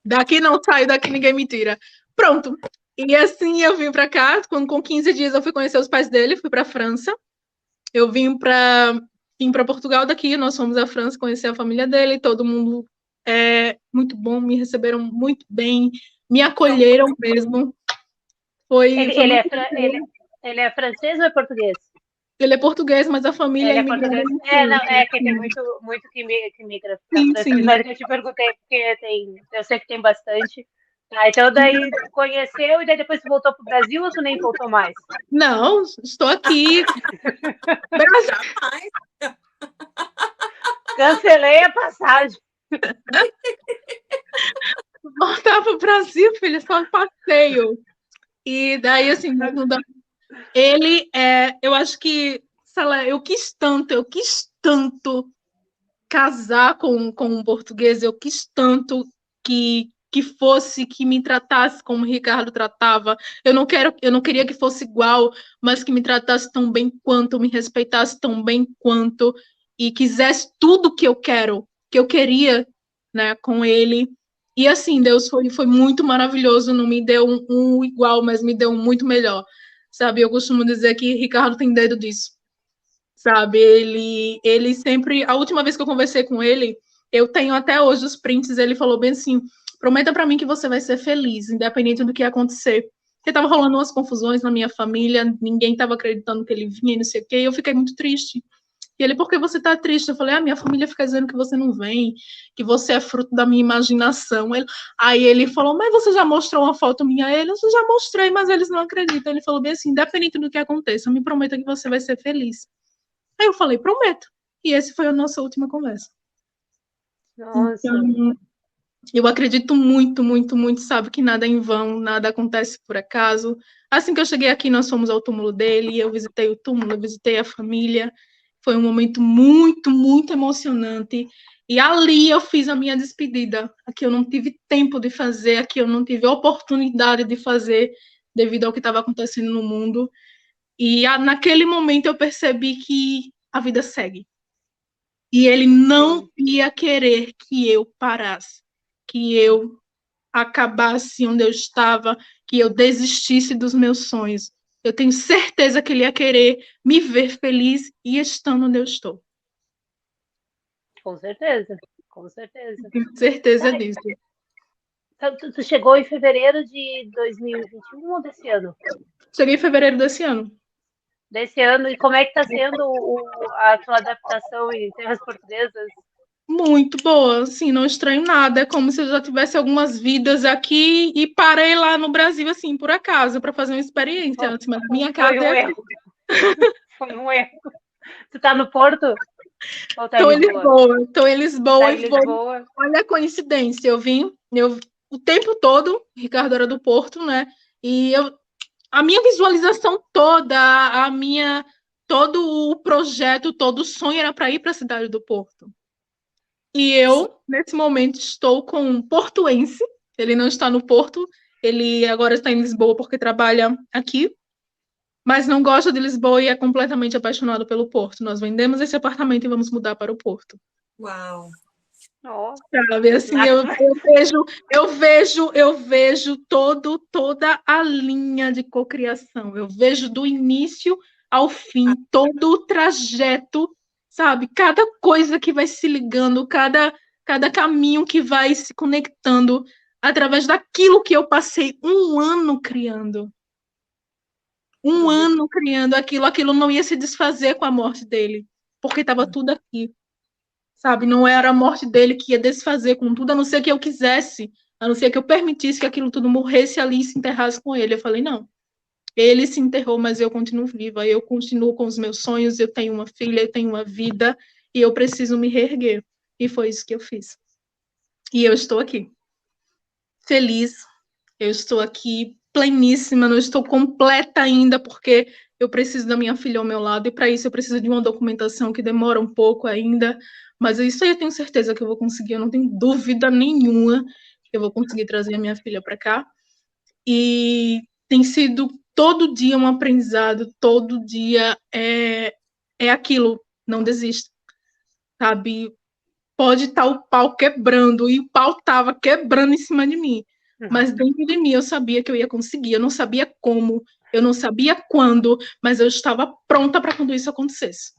Daqui não saio, daqui ninguém me tira. Pronto. E assim eu vim para cá, com 15 dias eu fui conhecer os pais dele, fui para a França. Eu vim para Portugal daqui, nós fomos à França conhecer a família dele, todo mundo é muito bom, me receberam muito bem, me acolheram mesmo. Ele é francês ou é português? Ele é português, mas a família é português. Que tem muito que migra. Sim. Mas eu te perguntei, porque eu sei que tem bastante. Então daí conheceu e daí depois tu voltou para o Brasil ou tu nem voltou mais? Não, estou aqui. Cancelei a passagem. Voltar para o Brasil, filha, só um passeio. E daí, assim, ele eu acho que, sei lá, eu quis tanto casar com um português, eu quis tanto que me tratasse como o Ricardo tratava. Eu não queria que fosse igual, mas que me tratasse tão bem quanto, me respeitasse tão bem quanto, e quisesse tudo que eu queria, né, com ele. E assim, Deus foi muito maravilhoso, não me deu um igual, mas me deu um muito melhor, sabe? Eu costumo dizer que Ricardo tem dedo disso, sabe? Ele sempre... A última vez que eu conversei com ele, eu tenho até hoje os prints, ele falou bem assim, prometa para mim que você vai ser feliz, independente do que acontecer. Porque tava rolando umas confusões na minha família, ninguém tava acreditando que ele vinha e não sei o quê, e eu fiquei muito triste. E ele, por que você tá triste? Eu falei, minha família fica dizendo que você não vem, que você é fruto da minha imaginação. Aí ele falou, mas você já mostrou uma foto minha a eles? Eu já mostrei, mas eles não acreditam. Ele falou bem assim, independente do que aconteça, me prometa que você vai ser feliz. Aí eu falei, prometo. E esse foi a nossa última conversa. Nossa. Então, eu acredito muito, muito, muito, sabe, que nada é em vão, nada acontece por acaso. Assim que eu cheguei aqui, nós fomos ao túmulo dele, eu visitei o túmulo, eu visitei a família. Foi um momento muito, muito emocionante. E ali eu fiz a minha despedida. Aqui eu não tive tempo de fazer, aqui eu não tive oportunidade de fazer, devido ao que estava acontecendo no mundo. E naquele momento eu percebi que a vida segue. E ele não ia querer que eu parasse, que eu acabasse onde eu estava, que eu desistisse dos meus sonhos. Eu tenho certeza que ele ia querer me ver feliz e estando onde eu estou. Com certeza, com certeza. Tenho certeza disso. Tu chegou em fevereiro de 2021 ou desse ano? Cheguei em fevereiro desse ano. Desse ano, e como é que está sendo a tua adaptação em terras portuguesas? Muito boa, assim, não estranho nada. É como se eu já tivesse algumas vidas aqui e parei lá no Brasil, assim, por acaso, para fazer uma experiência. Assim, mas minha casa Foi um erro. Foi um erro. Tu tá no Porto? Ou tá Estou em Lisboa? Estou em Lisboa. Tá em Lisboa. Olha a coincidência, eu o tempo todo, Ricardo era do Porto, né? E a minha visualização toda, todo o projeto, todo o sonho era para ir para a cidade do Porto. E eu, nesse momento, estou com um portuense, ele não está no Porto, ele agora está em Lisboa porque trabalha aqui, mas não gosta de Lisboa e é completamente apaixonado pelo Porto. Nós vendemos esse apartamento e vamos mudar para o Porto. Uau! Sabe, assim, eu vejo toda a linha de cocriação. Eu vejo do início ao fim, todo o trajeto, sabe? Cada coisa que vai se ligando, cada caminho que vai se conectando através daquilo que eu passei um ano criando. Um ano criando aquilo não ia se desfazer com a morte dele, porque estava tudo aqui. Sabe, não era a morte dele que ia desfazer com tudo, a não ser que eu quisesse, a não ser que eu permitisse que aquilo tudo morresse ali e se enterrasse com ele. Eu falei, não, ele se enterrou, mas eu continuo viva, eu continuo com os meus sonhos, eu tenho uma filha, eu tenho uma vida, e eu preciso me reerguer. E foi isso que eu fiz. E eu estou aqui, feliz, eu estou aqui pleníssima, não estou completa ainda, porque eu preciso da minha filha ao meu lado, e para isso eu preciso de uma documentação que demora um pouco ainda, mas isso aí eu tenho certeza que eu vou conseguir, eu não tenho dúvida nenhuma que eu vou conseguir trazer a minha filha para cá. E tem sido todo dia um aprendizado, todo dia é aquilo, não desista, sabe? Pode estar o pau quebrando, e o pau estava quebrando em cima de mim, mas dentro de mim eu sabia que eu ia conseguir, eu não sabia como, eu não sabia quando, mas eu estava pronta para quando isso acontecesse.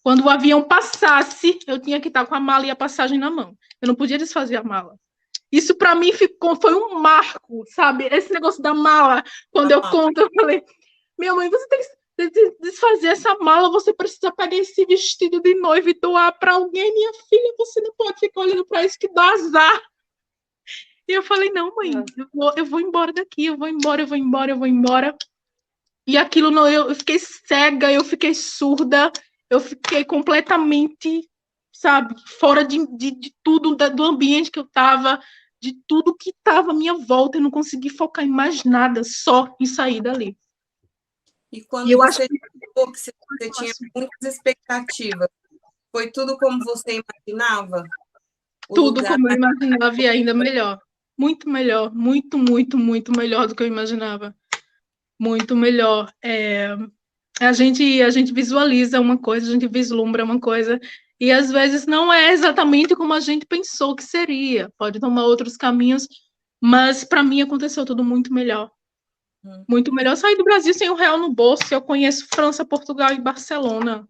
Quando o avião passasse, eu tinha que estar com a mala e a passagem na mão. Eu não podia desfazer a mala. Isso para mim foi um marco, sabe? Esse negócio da mala, quando eu conto, eu falei, minha mãe, você tem que desfazer essa mala, você precisa pegar esse vestido de noiva e doar para alguém. Minha filha, você não pode ficar olhando para isso que dá azar. E eu falei, não, mãe, eu vou embora daqui, eu vou embora. E aquilo, não, eu fiquei cega, eu fiquei surda, eu fiquei completamente, sabe, fora de tudo, do ambiente que eu estava, de tudo que estava à minha volta. Eu não consegui focar em mais nada, só em sair dali. E quando você falou que você tinha muitas expectativas, foi tudo como você imaginava? Tudo como eu imaginava e ainda melhor. Muito melhor, muito, muito, muito melhor do que eu imaginava. Muito melhor. A gente visualiza uma coisa, a gente vislumbra uma coisa, e às vezes não é exatamente como a gente pensou que seria. Pode tomar outros caminhos, mas para mim aconteceu tudo muito melhor. Muito melhor. Sair do Brasil sem R$1 no bolso. Eu conheço França, Portugal e Barcelona.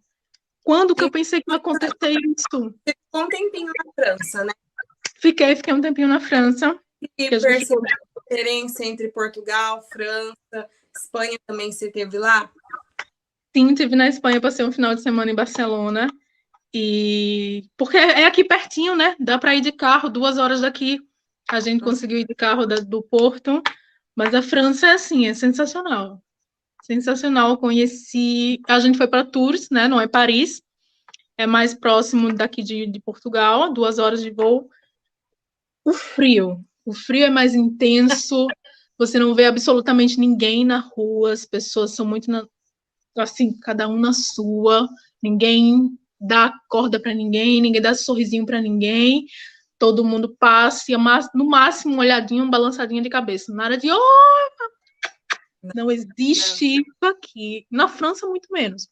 Quando que eu pensei que ia acontecer isso? Você ficou um tempinho na França, né? Fiquei um tempinho na França. E percebeu a diferença entre Portugal, França, Espanha também você teve lá? Sim, estive na Espanha, passei um final de semana em Barcelona. Porque é aqui pertinho, né? Dá para ir de carro, 2 horas daqui. A gente conseguiu ir de carro do Porto. Mas a França é assim, é sensacional. Sensacional. Conheci. A gente foi para Tours, né? Não é Paris. É mais próximo daqui de Portugal, 2 horas de voo. O frio é mais intenso. Você não vê absolutamente ninguém na rua. As pessoas são muito assim, cada um na sua. Ninguém dá corda para ninguém, ninguém dá sorrisinho para ninguém. Todo mundo passa, no máximo uma olhadinha, uma balançadinha de cabeça. Nada de não existe isso aqui. Na França, muito menos.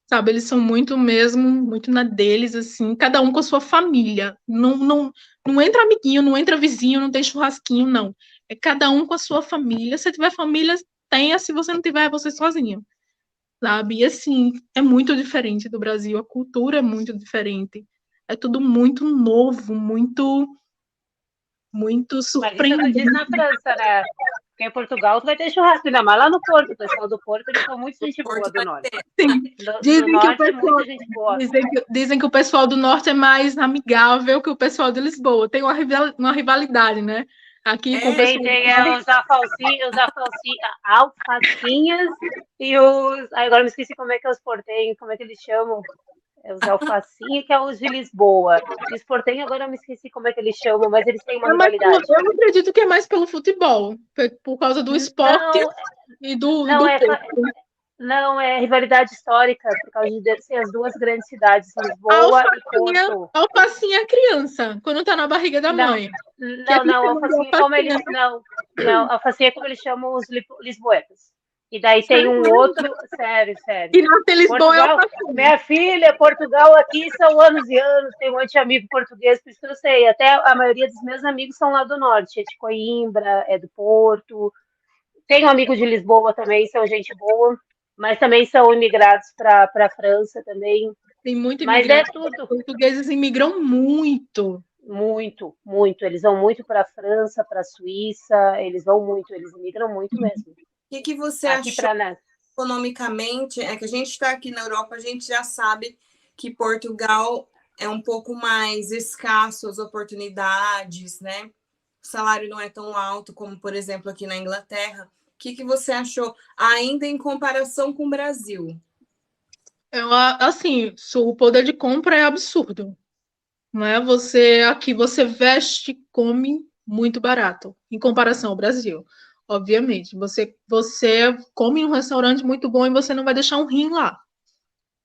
Sabe, eles são muito mesmo, muito na deles, assim, cada um com a sua família. Não entra amiguinho, não entra vizinho, não tem churrasquinho, não. É cada um com a sua família. Se tiver família, tenha. Se você não tiver, é você sozinho. Sabe? E, assim, é muito diferente do Brasil. A cultura é muito diferente. É tudo muito novo, muito surpreendente. Mas isso tu diz na França, né? Porque em Portugal tu vai ter churrasco, ainda mais lá no Porto. O pessoal do Porto, eles são muito gente boa do norte. Sim. Do norte é muita gente boa. Dizem que o pessoal do norte é mais amigável que o pessoal de Lisboa. Tem uma rivalidade, né? Aqui com o pessoal tem os alfacinhas e os... Agora me esqueci como é que é os portenhos, como é que eles chamam. É os alfacinha, que é os de Lisboa. E os portenhos, agora eu me esqueci como é que eles chamam, mas eles têm uma rivalidade. Eu acredito que é mais pelo futebol, por causa do esporte e do Não, é rivalidade histórica, por causa de ser as duas grandes cidades, Lisboa e Porto. Alfacinha é criança, quando tá na barriga da mãe. Alfacinha como eles... Não, alfacinha é como eles chamam os lisboetas. E daí tem um outro... Sério. E não tem Lisboa, Portugal, minha filha, Portugal aqui são anos e anos, tem um monte de amigo português, por isso que eu sei. Até a maioria dos meus amigos são lá do norte, é de Coimbra, é do Porto. Tenho amigo de Lisboa também, são gente boa, mas também são imigrados para a França também. Tem muito imigrante. Mas é tudo. Os portugueses imigram muito. Muito. Eles vão muito para a França, para a Suíça, eles imigram muito mesmo. O que você achou economicamente? É que a gente está aqui na Europa, a gente já sabe que Portugal é um pouco mais escasso as oportunidades, né? O salário não é tão alto como, por exemplo, aqui na Inglaterra. O que você achou ainda em comparação com o Brasil? Assim, o poder de compra é absurdo. Não é? Aqui você veste, come muito barato em comparação ao Brasil. Obviamente, você come em um restaurante muito bom e você não vai deixar um rim lá,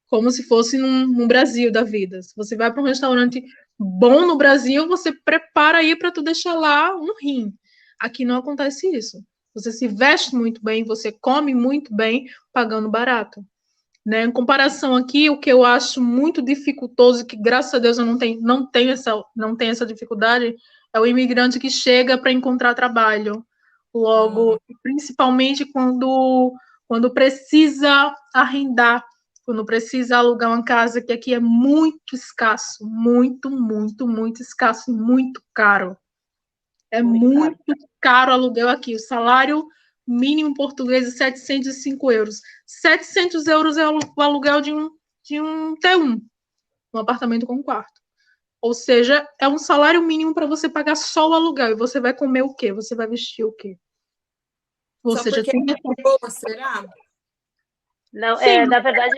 como se fosse num Brasil da vida. Se você vai para um restaurante bom no Brasil, você prepara aí para tu deixar lá um rim. Aqui não acontece isso. Você se veste muito bem, você come muito bem, pagando barato. Né? Em comparação aqui, o que eu acho muito dificultoso, que graças a Deus eu não tenho essa dificuldade, é o imigrante que chega para encontrar trabalho. Logo, principalmente quando precisa arrendar, quando precisa alugar uma casa, que aqui é muito escasso, muito escasso e muito caro. É muito caro o aluguel aqui. O salário mínimo português é 705 euros. 700 euros é o aluguel de um T1, um apartamento com um quarto. Ou seja, é um salário mínimo para você pagar só o aluguel. E você vai comer o quê? Você vai vestir o quê? Ou seja, tem boa, será? Não, na verdade,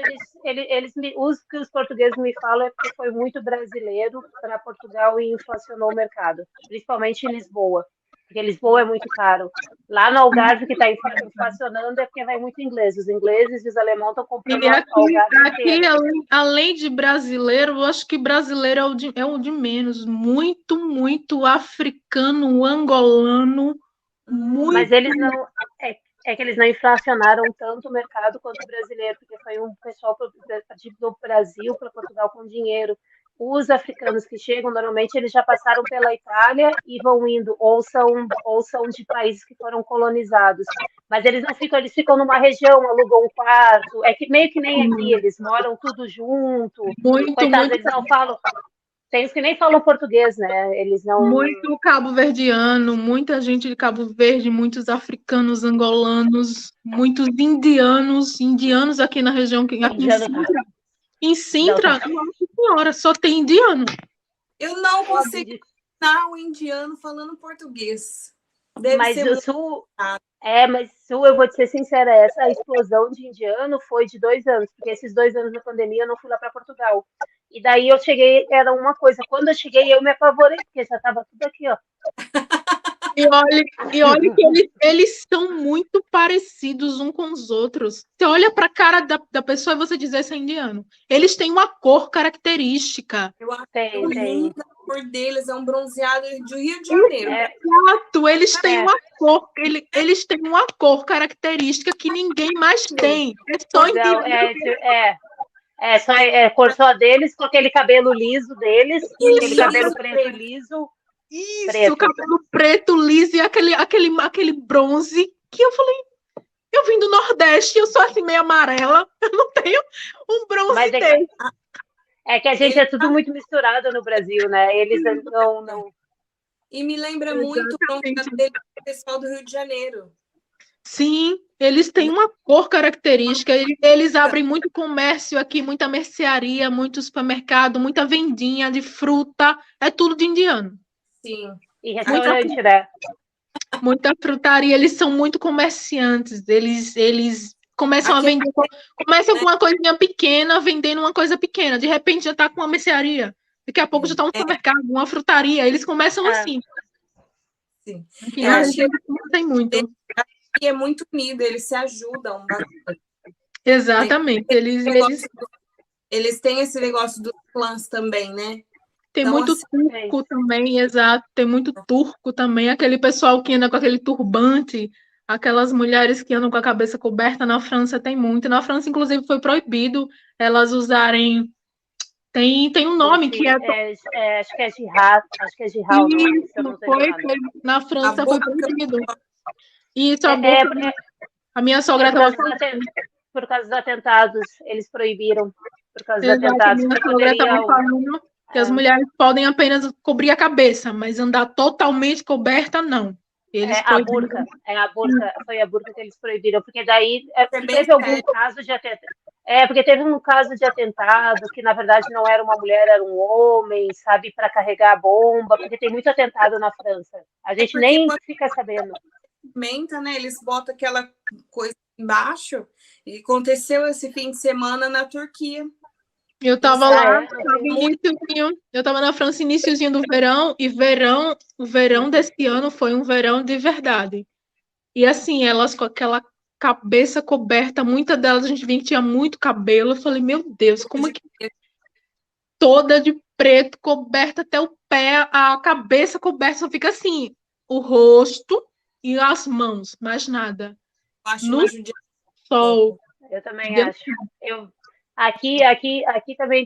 os que os portugueses me falam é porque foi muito brasileiro para Portugal e inflacionou o mercado, principalmente em Lisboa, porque Lisboa é muito caro. Lá no Algarve, que está inflacionando, é porque vai muito inglês. Os ingleses e os alemães estão comprando aqui além de brasileiro, eu acho que brasileiro é o de menos. Muito africano, angolano, muito... Mas eles não... É que eles não inflacionaram tanto o mercado quanto o brasileiro, porque foi um pessoal do Brasil para Portugal com dinheiro. os africanos que chegam, normalmente eles já passaram pela Itália e vão indo, ou são de países que foram colonizados. Mas eles não ficam, eles ficam numa região, alugam um quarto. É que meio que nem aqui, eles moram tudo junto. Muito, Coitados, muito, eles não falam. Tem os que nem falam português, né? Eles não. muito cabo-verdiano, muita gente de Cabo Verde, muitos africanos, angolanos, muitos indianos aqui na região, aqui em Sintra, nossa senhora, só tem indiano. Eu não consigo imaginar o indiano falando português. Deve Mas ser o muito... Sul. Mas Sul, eu vou te ser sincera, essa explosão de indiano foi de 2 anos, porque esses 2 anos da pandemia eu não fui lá para Portugal. E daí eu cheguei, era uma coisa, quando eu cheguei eu me apavorei, porque já estava tudo aqui, ó. E olha que eles são muito parecidos uns com os outros. Você olha para a cara da pessoa e você diz, esse é indiano. Eles têm uma cor característica. Eu acho linda a cor deles, é um bronzeado do Rio de Janeiro. Exato, eles têm uma cor, eles têm uma cor característica que ninguém mais tem. É só indiano. É cor só deles, com aquele cabelo liso deles, aquele cabelo preto liso. Isso, preto. Cabelo preto, liso e aquele bronze, que eu falei, eu vim do Nordeste, eu sou assim meio amarela, eu não tenho um bronze dele. É que a gente é tudo muito misturado no Brasil, né? Eles não... E me lembra muito o pessoal do Rio de Janeiro. Sim, eles têm uma cor característica, eles abrem muito comércio aqui, muita mercearia, muito supermercado, muita vendinha de fruta, é tudo de indiano. Sim. E restaurante, né? Muita frutaria, eles são muito comerciantes, eles começam a vender, começam com uma coisinha pequena, vendendo uma coisa pequena, de repente já está com uma mercearia, daqui a pouco já está um supermercado, uma frutaria, eles começam assim. Sim. Aqui na região tem muito. E é muito unido, eles se ajudam bastante. Exatamente. Eles têm esse negócio dos clãs também, né? Tem então, muito turco também, exato. Tem muito turco também. Aquele pessoal que anda com aquele turbante, aquelas mulheres que andam com a cabeça coberta, na França tem muito. Na França, inclusive, foi proibido elas usarem... Tem um nome que é... acho que é jihad. Acho que é jihad. Na França foi proibido. Isso, a minha sogra estava falando. Por causa dos atentados, eles proibiram. Por causa dos atentados. Minha sogra estava falando que as mulheres podem apenas cobrir a cabeça, mas andar totalmente coberta, não. Eles a burca. Foi a burca que eles proibiram, porque daí teve algum caso de atentado. Porque teve um caso de atentado que, na verdade, não era uma mulher, era um homem, sabe, para carregar a bomba, porque tem muito atentado na França. A gente nem fica sabendo. Menta, né? Eles botam aquela coisa embaixo, e aconteceu esse fim de semana na Turquia. Eu estava lá, eu estava na França iniciozinho do verão, e o verão desse ano foi um verão de verdade. E assim, elas com aquela cabeça coberta, muitas delas a gente via que tinha muito cabelo. Eu falei, meu Deus, como é que toda de preto, coberta até o pé, a cabeça coberta, só fica assim, o rosto e as mãos, mais nada. No sol. Eu também acho. Aqui também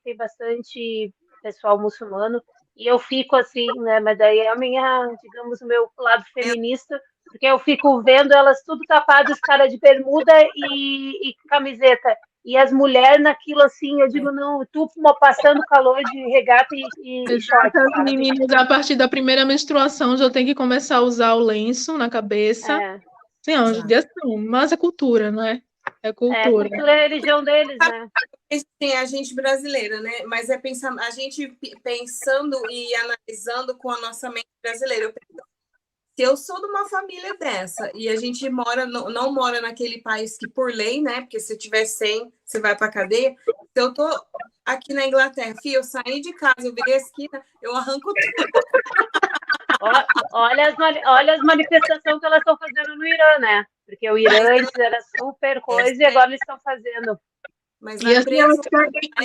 tem bastante pessoal muçulmano, e eu fico assim, né? Mas daí é digamos, o meu lado feminista, porque eu fico vendo elas tudo tapadas, cara de bermuda e camiseta. E as mulheres naquilo assim, eu digo, não, tu passando calor de regata e short. As meninas, a partir da primeira menstruação, já tem que começar a usar o lenço na cabeça. Sim, hoje em dia sim, mas é cultura, né? É cultura. É a religião deles, né? Sim, a gente brasileira, né? Mas a gente pensando e analisando com a nossa mente brasileira. Se eu sou de uma família dessa e a gente não mora naquele país que por lei, né? Porque se tiver 100, você vai para cadeia. Se eu tô aqui na Inglaterra, eu saí de casa, eu virei a esquina, eu arranco tudo. Olha as manifestações que elas estão fazendo no Irã, né? Porque o Irã antes era super coisa e agora eles estão fazendo. Mas e assim,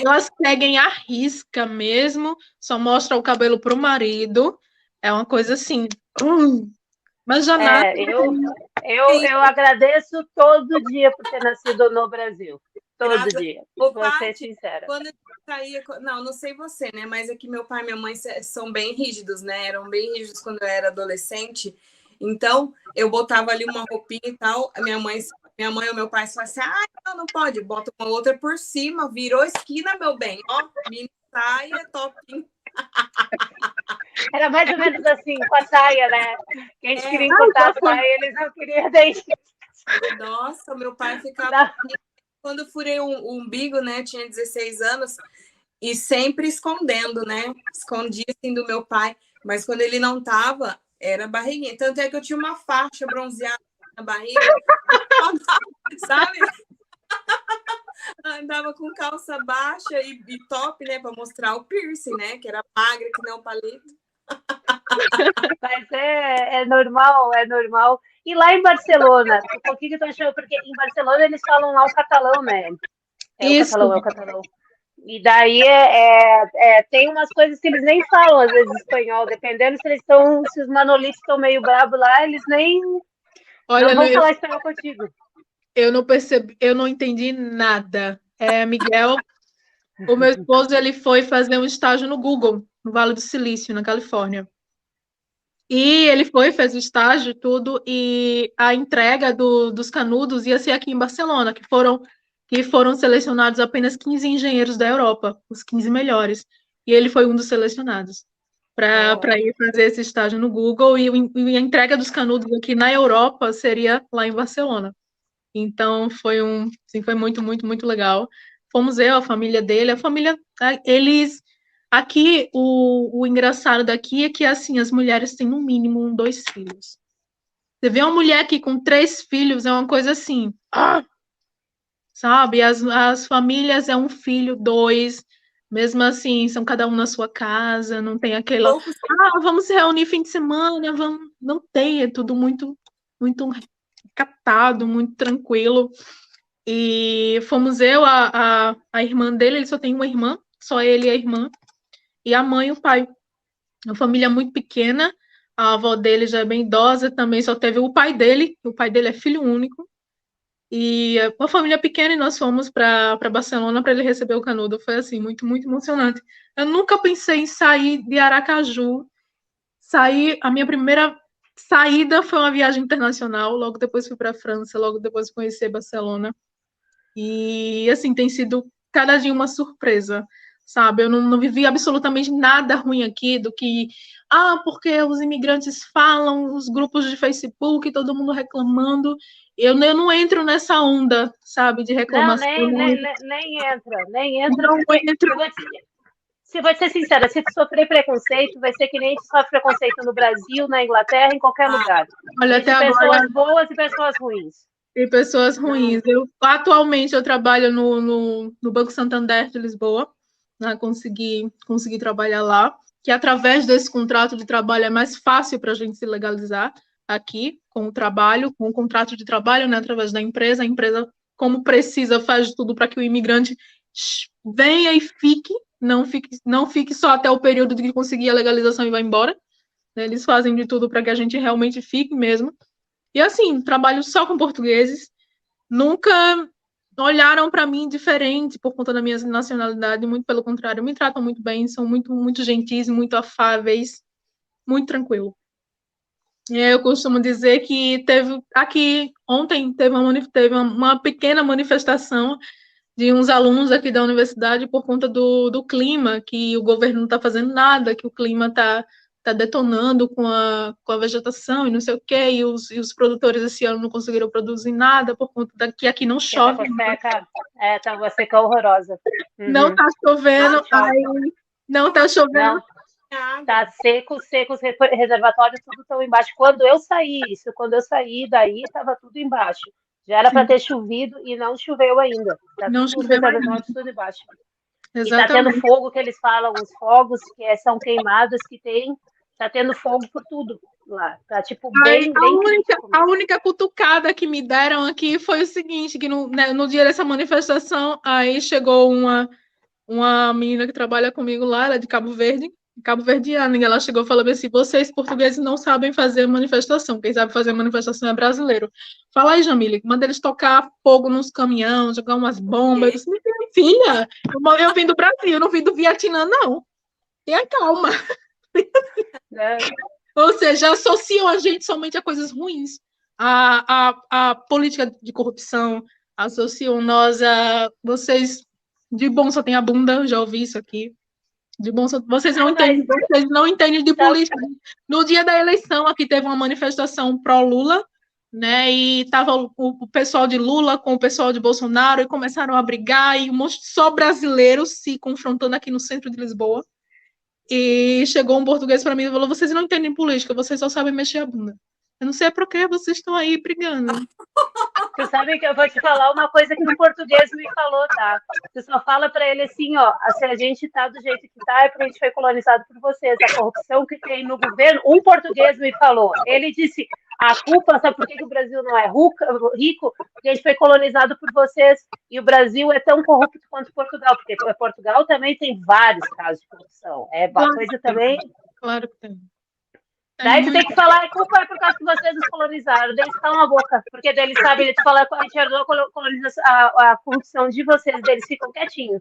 elas seguem a risca mesmo, só mostra o cabelo pro marido. É uma coisa assim. Mas já nada. Eu agradeço todo dia por ter nascido no Brasil. Todo dia. Ô, Vou ser Paty, sincera. quando eu saía... Não sei você, né? Mas é que meu pai e minha mãe são bem rígidos, né? Eram bem rígidos quando eu era adolescente. Então, eu botava ali uma roupinha e tal. Minha mãe ou meu pai falavam assim, não pode. Bota uma outra por cima, virou esquina, meu bem. Ó, mini saia, topinho. Era mais ou menos assim, com a saia, né? Que a gente queria encurtar a saia, eles não queriam deixar. Nossa, meu pai ficava... Quando eu furei o umbigo, né? Tinha 16 anos e sempre escondendo, né? Escondia assim do meu pai. Mas quando ele não tava, era barriguinha. Tanto é que eu tinha uma faixa bronzeada na barriga, sabe? Andava com calça baixa e top, né? Para mostrar o piercing, né? Que era magra, que não palito. Mas é normal, é normal. E lá em Barcelona, o que tu achou? Porque em Barcelona eles falam lá o catalão, né? Isso. É o catalão. E daí tem umas coisas que eles nem falam, às vezes, espanhol, dependendo se os manolitos estão meio bravos lá, eles nem Olha, não vão falar espanhol contigo. Eu não percebi, eu não entendi nada. Miguel, o meu esposo, ele foi fazer um estágio no Google, no Vale do Silício, na Califórnia. E ele fez o estágio tudo, e a entrega dos canudos ia ser aqui em Barcelona, que foram selecionados apenas 15 engenheiros da Europa, os 15 melhores. E ele foi um dos selecionados para ir fazer esse estágio no Google, e a entrega dos canudos aqui na Europa seria lá em Barcelona. Então foi muito, muito, muito legal. Fomos a família dele, eles aqui o engraçado daqui é que assim as mulheres têm no mínimo 2 filhos. Você vê uma mulher aqui com 3 filhos é uma coisa assim, sabe? As famílias é 1 filho, 2, mesmo assim são cada um na sua casa, não tem aquela vamos se reunir fim de semana, não tem, é tudo muito, muito captado, muito tranquilo. E fomos a irmã dele, ele só tem uma irmã, só ele e a irmã, e a mãe e o pai. Uma família muito pequena, a avó dele já é bem idosa, também só teve o pai dele é filho único, e uma família pequena, e nós fomos para Barcelona para ele receber o canudo. Foi assim, muito, muito emocionante. Eu nunca pensei em sair de Aracaju, a minha primeira saída foi uma viagem internacional, logo depois fui para a França, logo depois conheci Barcelona. E, assim, tem sido cada dia uma surpresa, sabe? Eu não vivi absolutamente nada ruim aqui do que, porque os imigrantes falam, os grupos de Facebook, todo mundo reclamando. Eu não entro nessa onda, sabe, de reclamação. Nem entra. Não entro. Se vou ser sincera, se tu sofrer preconceito, vai ser que nem tu sofre preconceito no Brasil, na Inglaterra, em qualquer lugar. Olha, até pessoas agora... boas e pessoas ruins. E pessoas ruins. Atualmente eu trabalho no Banco Santander de Lisboa, né? Consegui trabalhar lá, que através desse contrato de trabalho é mais fácil para a gente se legalizar aqui com o contrato de trabalho, né? Através da empresa. A empresa, como precisa, faz tudo para que o imigrante venha e fique, não fique só até o período de conseguir a legalização e vai embora. Né? Eles fazem de tudo para que a gente realmente fique mesmo. E assim, trabalho só com portugueses, nunca olharam para mim diferente por conta da minha nacionalidade, muito pelo contrário, me tratam muito bem, são muito, muito gentis, muito afáveis, muito tranquilo. Eu costumo dizer que ontem teve uma pequena manifestação de uns alunos aqui da universidade por conta do clima, que o governo não está fazendo nada, que o clima está detonando com a vegetação e não sei o quê, e os produtores esse ano não conseguiram produzir nada por conta que aqui não chove. Tá uma seca horrorosa. Não está chovendo, não está chovendo. Tá seco, os reservatórios tudo estão embaixo. Quando eu saí daí, estava tudo embaixo. Já era para ter chovido e não choveu ainda. Não choveu ainda. Tudo embaixo. Exatamente. E tá tendo fogo, que eles falam, os fogos que são queimados que tem, tá tendo fogo por tudo lá. Tá tipo bem a única cutucada que me deram aqui foi o seguinte, que no dia dessa manifestação, aí chegou uma menina que trabalha comigo lá, ela é de Cabo Verde, cabo-verdiana, e ela chegou falando assim, vocês portugueses não sabem fazer manifestação, quem sabe fazer manifestação é brasileiro. Fala aí, Jamile, manda eles tocar fogo nos caminhões, jogar umas bombas. Eu disse, minha filha, eu vim do Brasil, eu não vim do Vietnã, não. Tenha calma. Ou seja, associam a gente somente a coisas ruins. A política de corrupção associam nós a vocês de bom só tem a bunda, já ouvi isso aqui. De bom só, vocês não entendem de política. No dia da eleição aqui teve uma manifestação pró-Lula, né? E tava o pessoal de Lula com o pessoal de Bolsonaro e começaram a brigar e um monte só brasileiros se confrontando aqui no centro de Lisboa. E chegou um português para mim e falou: vocês não entendem política, vocês só sabem mexer a bunda. Eu não sei por que vocês estão aí brigando. Tu sabe que eu vou te falar uma coisa que um português me falou, tá? Tu só fala para ele assim, ó, se a gente tá do jeito que tá, é porque a gente foi colonizado por vocês. A corrupção que tem no governo, um português me falou. Ele disse, a culpa, sabe por que o Brasil não é rico? Porque a gente foi colonizado por vocês. E o Brasil é tão corrupto quanto Portugal, porque Portugal também tem vários casos de corrupção. É uma coisa também... Claro que tem. Daí tu tem que falar, a culpa é por causa que vocês nos colonizaram. Daí eles calam a boca, porque daí eles sabem, eles falam que a gente herdou a corrupção de vocês, daí eles ficam quietinhos.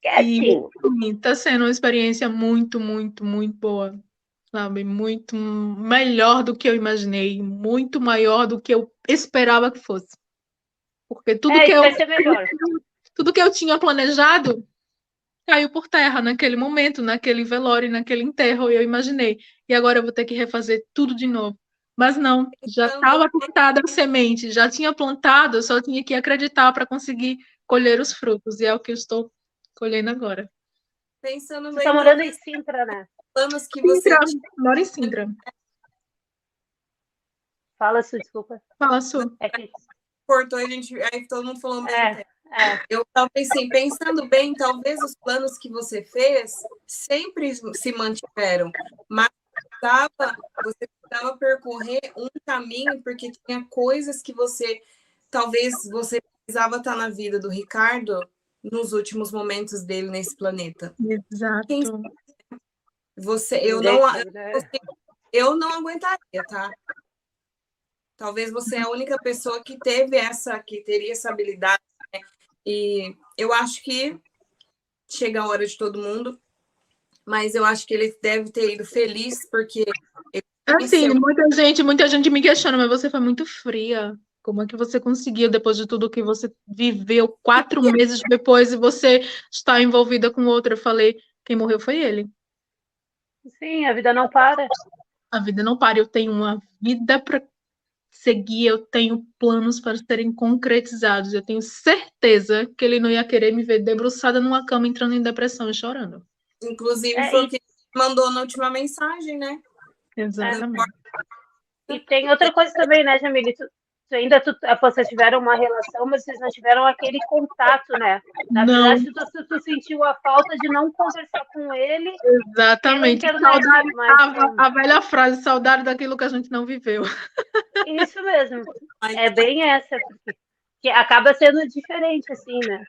Quietinho. E tá sendo uma experiência muito, muito, muito boa, sabe? Muito melhor do que eu imaginei, muito maior do que eu esperava que fosse. Porque tudo que eu tinha planejado caiu por terra naquele momento, naquele velório, naquele enterro, eu imaginei. E agora eu vou ter que refazer tudo de novo. Mas não, já estava plantada a semente, já tinha plantado, eu só tinha que acreditar para conseguir colher os frutos. E é o que eu estou colhendo agora. Pensando bem. Você está morando em Sintra, né? Planos que você... Moro em Sintra. Fala, Su, desculpa. Fala, Su. É que... Cortou, aí todo mundo falou mesmo tempo. Eu talvez, sim, pensando bem, talvez os planos que você fez sempre se mantiveram, mas você precisava percorrer um caminho, porque tinha coisas que talvez você precisava estar na vida do Ricardo nos últimos momentos dele nesse planeta. Exato. Eu não aguentaria, tá? Talvez você é a única pessoa que teria essa habilidade, né? E eu acho que chega a hora de todo mundo, mas eu acho que ele deve ter ido feliz, porque... Assim, muita gente me questiona, mas você foi muito fria. Como é que você conseguiu, depois de tudo que você viveu, 4 meses depois, e você está envolvida com outra? Eu falei, quem morreu foi ele. Sim, a vida não para. A vida não para, eu tenho uma vida para seguir, eu tenho planos para serem concretizados. Eu tenho certeza que ele não ia querer me ver debruçada numa cama, entrando em depressão e chorando. Inclusive, foi o que mandou na última mensagem, né? Exatamente. E tem outra coisa também, né, Jamile? Vocês tiveram uma relação, mas vocês não tiveram aquele contato, né? Na verdade, tu sentiu a falta de não conversar com ele. Exatamente. Saudade, a velha frase, saudade daquilo que a gente não viveu. Isso mesmo. É bem essa, porque acaba sendo diferente, assim, né?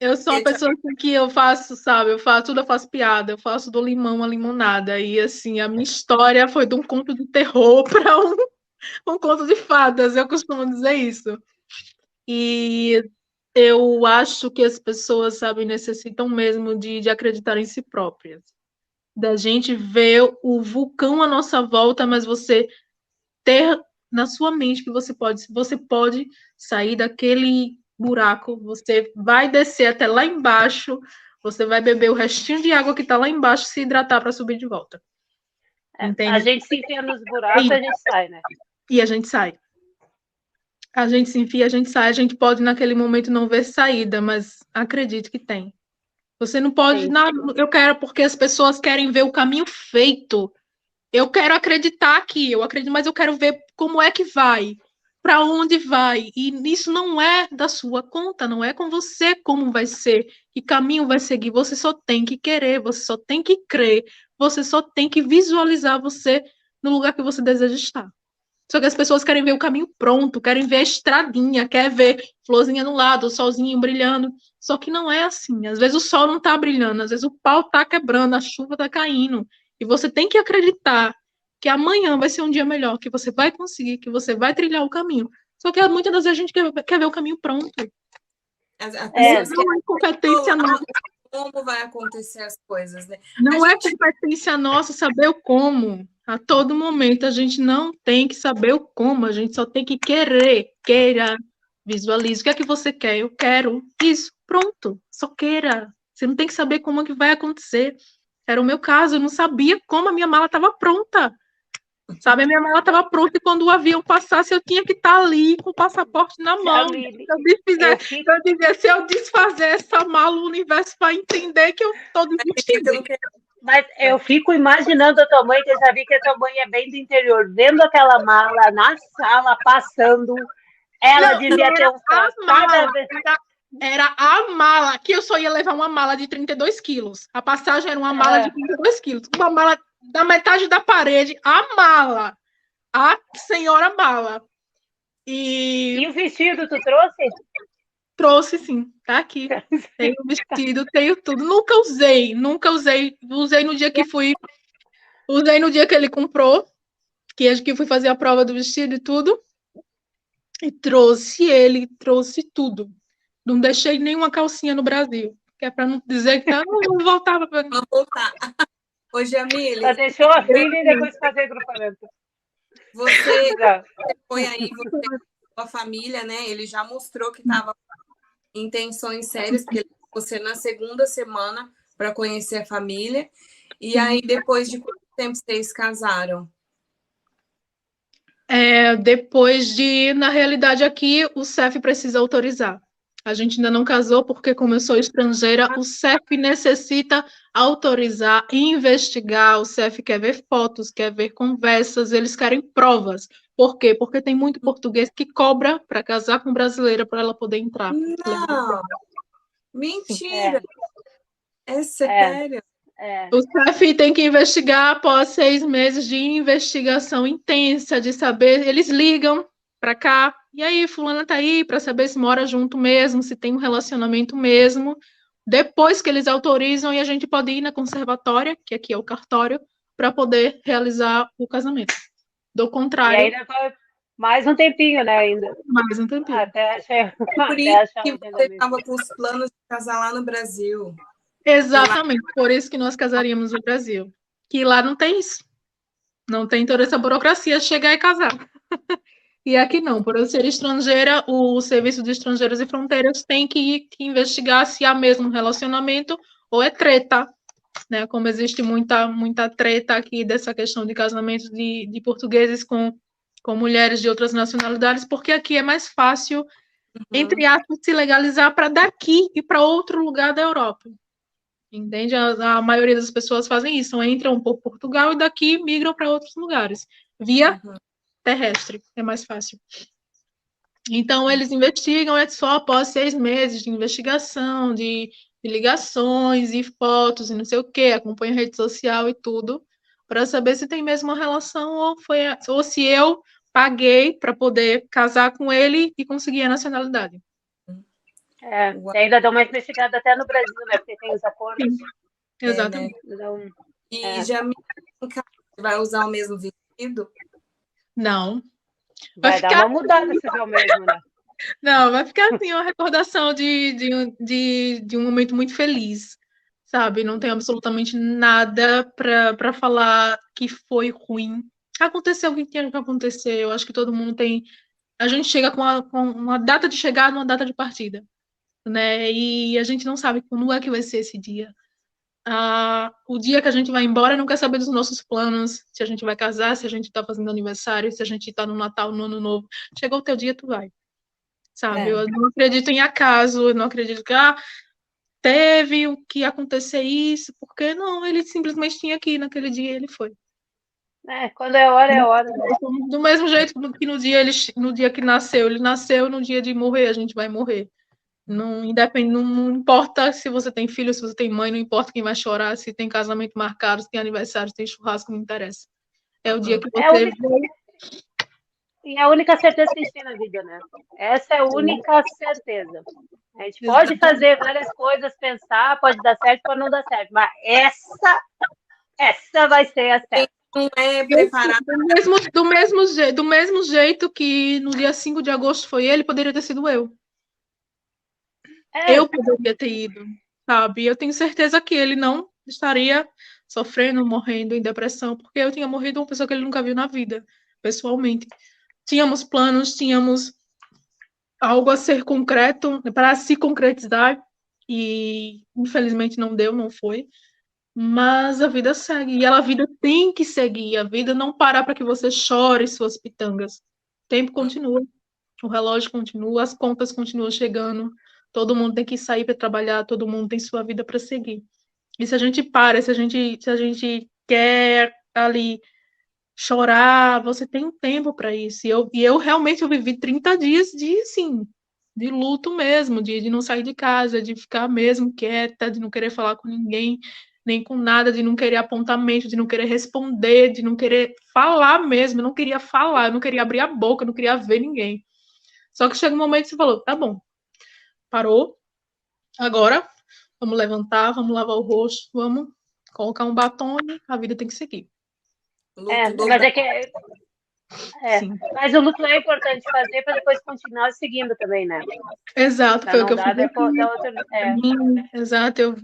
Eu sou uma pessoa que eu faço, sabe? Eu faço piada, eu faço do limão a limonada. E, assim, a minha história foi de um conto de terror para um conto de fadas, eu costumo dizer isso. E eu acho que as pessoas, sabe, necessitam mesmo de acreditar em si próprias. Da gente ver o vulcão à nossa volta, mas você ter na sua mente que você pode sair daquele buraco, você vai descer até lá embaixo, você vai beber o restinho de água que está lá embaixo e se hidratar para subir de volta. A gente se enfia nos buracos e a gente sai, né? E a gente sai. A gente se enfia, a gente sai. A gente pode, naquele momento, não ver saída, mas acredite que tem. Você não pode... eu quero, porque as pessoas querem ver o caminho feito. Eu quero acreditar aqui, mas eu quero ver como é que vai, para onde vai. E isso não é da sua conta, não é com você como vai ser, que caminho vai seguir. Você só tem que querer, você só tem que crer, você só tem que visualizar você no lugar que você deseja estar. Só que as pessoas querem ver o caminho pronto, querem ver a estradinha, querem ver florzinha no lado, o solzinho brilhando. Só que não é assim. Às vezes o sol não está brilhando, às vezes o pau está quebrando, a chuva está caindo. E você tem que acreditar que amanhã vai ser um dia melhor, que você vai conseguir, que você vai trilhar o caminho. Só que muitas das vezes a gente quer ver o caminho pronto. As pessoas Não é competência nossa. Como vai acontecer as coisas, né? Não é competência nossa saber o como. A todo momento a gente não tem que saber o como, a gente só tem que querer. Queira, visualize. O que é que você quer? Eu quero isso. Pronto, só queira. Você não tem que saber como é que vai acontecer. Era o meu caso, eu não sabia como a minha mala estava pronta. Sabe, a minha mala estava pronta e quando o avião passasse, eu tinha que estar ali com o passaporte na mão. Eu dizia, se eu desfazer essa mala, o universo vai entender que eu estou desistindo. Mas eu fico imaginando a tua mãe, que eu já vi que a tua mãe é bem do interior, vendo aquela mala na sala, passando, ela devia ter um cada vez... Era a mala, que eu só ia levar uma mala de 32 quilos. A passagem era uma mala de 32 quilos. Uma mala da metade da parede, a mala. A senhora mala. E o vestido, tu trouxe? Trouxe, sim. Tá aqui. Tenho vestido, tenho tudo. Nunca usei. Usei no dia que fui. Usei no dia que ele comprou. Que eu fui fazer a prova do vestido e tudo. E trouxe tudo. Não deixei nenhuma calcinha no Brasil. Que é para não dizer que não voltava para... Não voltar. Ô, Jamile... Só deixou a filha e depois fazer grupamento. Você foi aí, você com a família, né? Ele já mostrou que estava em intenções sérias, porque ele você na segunda semana para conhecer a família. E aí, depois de quanto tempo vocês casaram? Na realidade, aqui o CEF precisa autorizar. A gente ainda não casou, porque como eu sou estrangeira, o CEF necessita autorizar, investigar, o CEF quer ver fotos, quer ver conversas, eles querem provas. Por quê? Porque tem muito português que cobra para casar com brasileira para ela poder entrar. Não! Mentira! É sério? O CEF tem que investigar após 6 meses de investigação intensa, de saber, eles ligam para cá, e aí, fulana tá aí, para saber se mora junto mesmo, se tem um relacionamento mesmo. Depois que eles autorizam, e a gente pode ir na conservatória, que aqui é o cartório, para poder realizar o casamento. Do contrário... E ainda vai mais um tempinho, né, ainda. Mais um tempinho. Por isso que você estava com os planos de casar lá no Brasil. Exatamente, por isso que nós casaríamos no Brasil. Que lá não tem isso. Não tem toda essa burocracia de chegar e casar. E aqui não, por eu ser estrangeira, o Serviço de Estrangeiros e Fronteiras tem que investigar se há mesmo relacionamento ou é treta, né? Como existe muita treta aqui dessa questão de casamento de portugueses com mulheres de outras nacionalidades, porque aqui é mais fácil, entre aspas, se legalizar para daqui e para outro lugar da Europa. Entende? A maioria das pessoas fazem isso, entram por Portugal e daqui migram para outros lugares, via terrestre, é mais fácil. Então, eles investigam, é só após 6 meses de investigação, de ligações e fotos e não sei o quê, acompanha a rede social e tudo, para saber se tem mesmo uma relação ou se eu paguei para poder casar com ele e conseguir a nacionalidade. Ainda dá uma investigada até no Brasil, né? Porque tem os acordos. Sim, exatamente. Né? E já vai usar o mesmo vestido? Não. Vai dar uma mudada se for o mesmo, né? Não, vai ficar assim, uma recordação de um momento muito feliz, sabe? Não tem absolutamente nada para falar que foi ruim. Aconteceu o que tinha que acontecer. Eu acho que todo mundo tem... A gente chega com uma data de chegada e uma data de partida, né? E a gente não sabe quando é que vai ser esse dia. O dia que a gente vai embora não quer saber dos nossos planos, se a gente vai casar, se a gente está fazendo aniversário, se a gente está no Natal, no Ano Novo. Chegou o teu dia, tu vai. Sabe? Eu não acredito em acaso, eu não acredito que teve o que acontecer isso, porque não, ele simplesmente tinha que ir naquele dia e ele foi. Quando é hora, é hora. Né? Do mesmo jeito que no dia que nasceu, ele nasceu, no dia de morrer, a gente vai morrer. Não importa se você tem filho, se você tem mãe, não importa quem vai chorar, se tem casamento marcado, se tem aniversário, se tem churrasco, não interessa. É o dia que você... E é a única certeza que a gente tem na vida, né? Essa é a única certeza. A gente pode fazer várias coisas, pensar, pode dar certo, pode não dar certo, mas essa vai ser a certa. Não é preparado. Do mesmo jeito que no dia 5 de agosto foi ele, poderia ter sido eu. Eu poderia ter ido, sabe? Eu tenho certeza que ele não estaria sofrendo, morrendo em depressão, porque eu tinha morrido uma pessoa que ele nunca viu na vida, pessoalmente. Tínhamos planos, tínhamos algo a ser concreto, para se concretizar, e infelizmente não deu, não foi. Mas a vida segue, e a vida tem que seguir, a vida não parar para que você chore suas pitangas. O tempo continua, o relógio continua, as contas continuam chegando, todo mundo tem que sair para trabalhar, todo mundo tem sua vida para seguir. E se a gente para, se a gente quer ali chorar, você tem um tempo para isso. E eu realmente eu vivi 30 dias de luto mesmo, de não sair de casa, de ficar mesmo quieta, de não querer falar com ninguém, nem com nada, de não querer apontamento, de não querer responder, de não querer falar mesmo. Eu não queria falar, eu não queria abrir a boca, eu não queria ver ninguém. Só que chega um momento que você falou, tá bom, parou, agora vamos levantar, vamos lavar o rosto, vamos colocar um batom e a vida tem que seguir. Mas o luto é importante fazer para depois continuar seguindo também, né? Exato, foi o que eu fiz. Exato, eu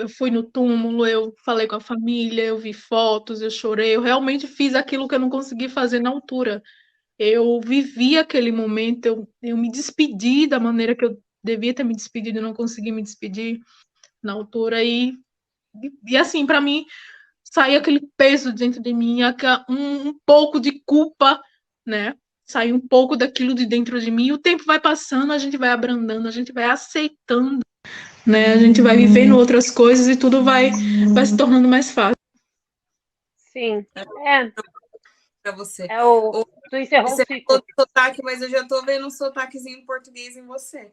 fui no túmulo, eu falei com a família, eu vi fotos, eu chorei, eu realmente fiz aquilo que eu não consegui fazer na altura. Eu vivi aquele momento, eu me despedi da maneira que eu devia ter me despedido, eu não consegui me despedir na altura, e assim, para mim, saiu aquele peso dentro de mim, um pouco de culpa, né? Sai um pouco daquilo de dentro de mim, e o tempo vai passando, a gente vai abrandando, a gente vai aceitando, né? A gente vai vivendo outras coisas e tudo vai se tornando mais fácil. Sim, para você. Tu encerrou você falou de sotaque, mas eu já tô vendo um sotaquezinho em português em você.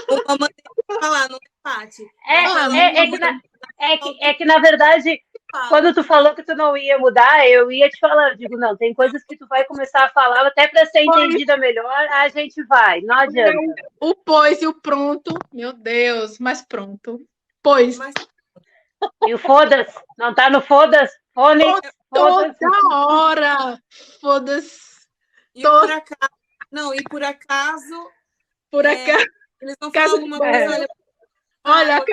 Uma maneira de falar, não é Paty. É que, na verdade, quando tu falou que tu não ia mudar, eu ia te falar, eu digo, não, tem coisas que tu vai começar a falar, até para ser entendida melhor, a gente vai, não adianta. O pois e o pronto, meu Deus, mas pronto. Pois. E o foda-se, não tá no foda-se? Fone, toda hora, foda-se. E por acaso, não, e por acaso, eles vão falar alguma coisa, olha,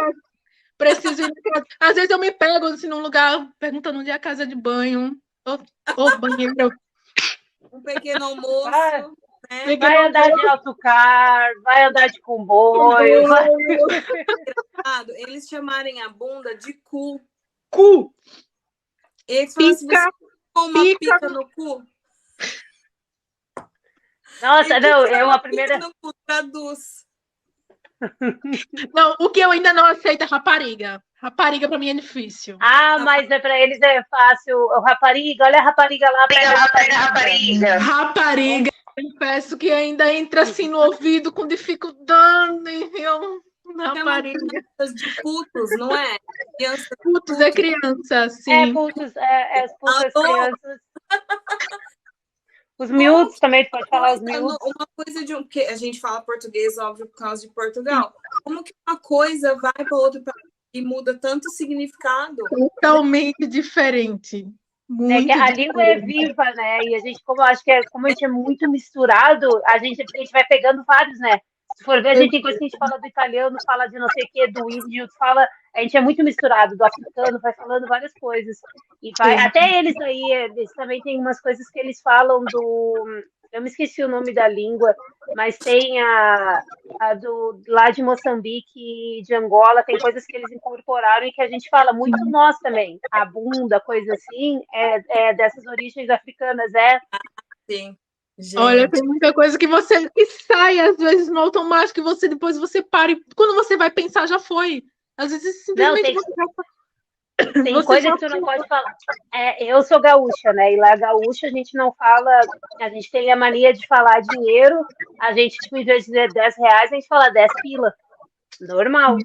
preciso ir. Às vezes eu me pego assim, num lugar perguntando onde é a casa de banho, ou banheiro. Um pequeno almoço. Né? Vai andar de autocar, vai andar de comboio. Eles chamarem a bunda de cu. Cu. Eles falam assim, você com uma pica no cu. Nossa, não, é uma primeira. No cu, traduz. Não, o que eu ainda não aceito é rapariga. Rapariga pra mim é difícil. Mas pra eles é fácil. O rapariga, olha a rapariga lá, pega a rapariga. Rapariga, eu peço que ainda entra assim no ouvido com dificuldade. Rapariga. De putos, não é? Putos é criança, sim. Putos, as putas crianças. Os miúdos também, tu pode falar os miúdos. Uma coisa de que a gente fala português, óbvio, por causa de Portugal. Como que uma coisa vai para outra e muda tanto significado? Totalmente diferente. Muito que a língua é viva, né? E a gente, como a gente é muito misturado, a gente vai pegando vários, né? Se for ver, a gente tem coisa que a gente fala do italiano, fala de não sei o quê, do índio, a gente é muito misturado, do africano, vai falando várias coisas. E vai, até eles aí, eles também tem umas coisas que eles falam eu me esqueci o nome da língua, mas tem a lá de Moçambique, de Angola, tem coisas que eles incorporaram e que a gente fala muito nós também. A bunda, coisa assim, é dessas origens africanas, Sim. Gente. Olha, tem muita coisa que sai, às vezes, no automático, e depois você para, e quando você vai pensar, já foi. Às vezes, simplesmente... Tem coisa que tu não pode falar. Eu sou gaúcha, né? E lá gaúcha a gente não fala... A gente tem a mania de falar dinheiro. A gente, tipo, em vez de dizer 10 reais, a gente fala 10 pila. Normal.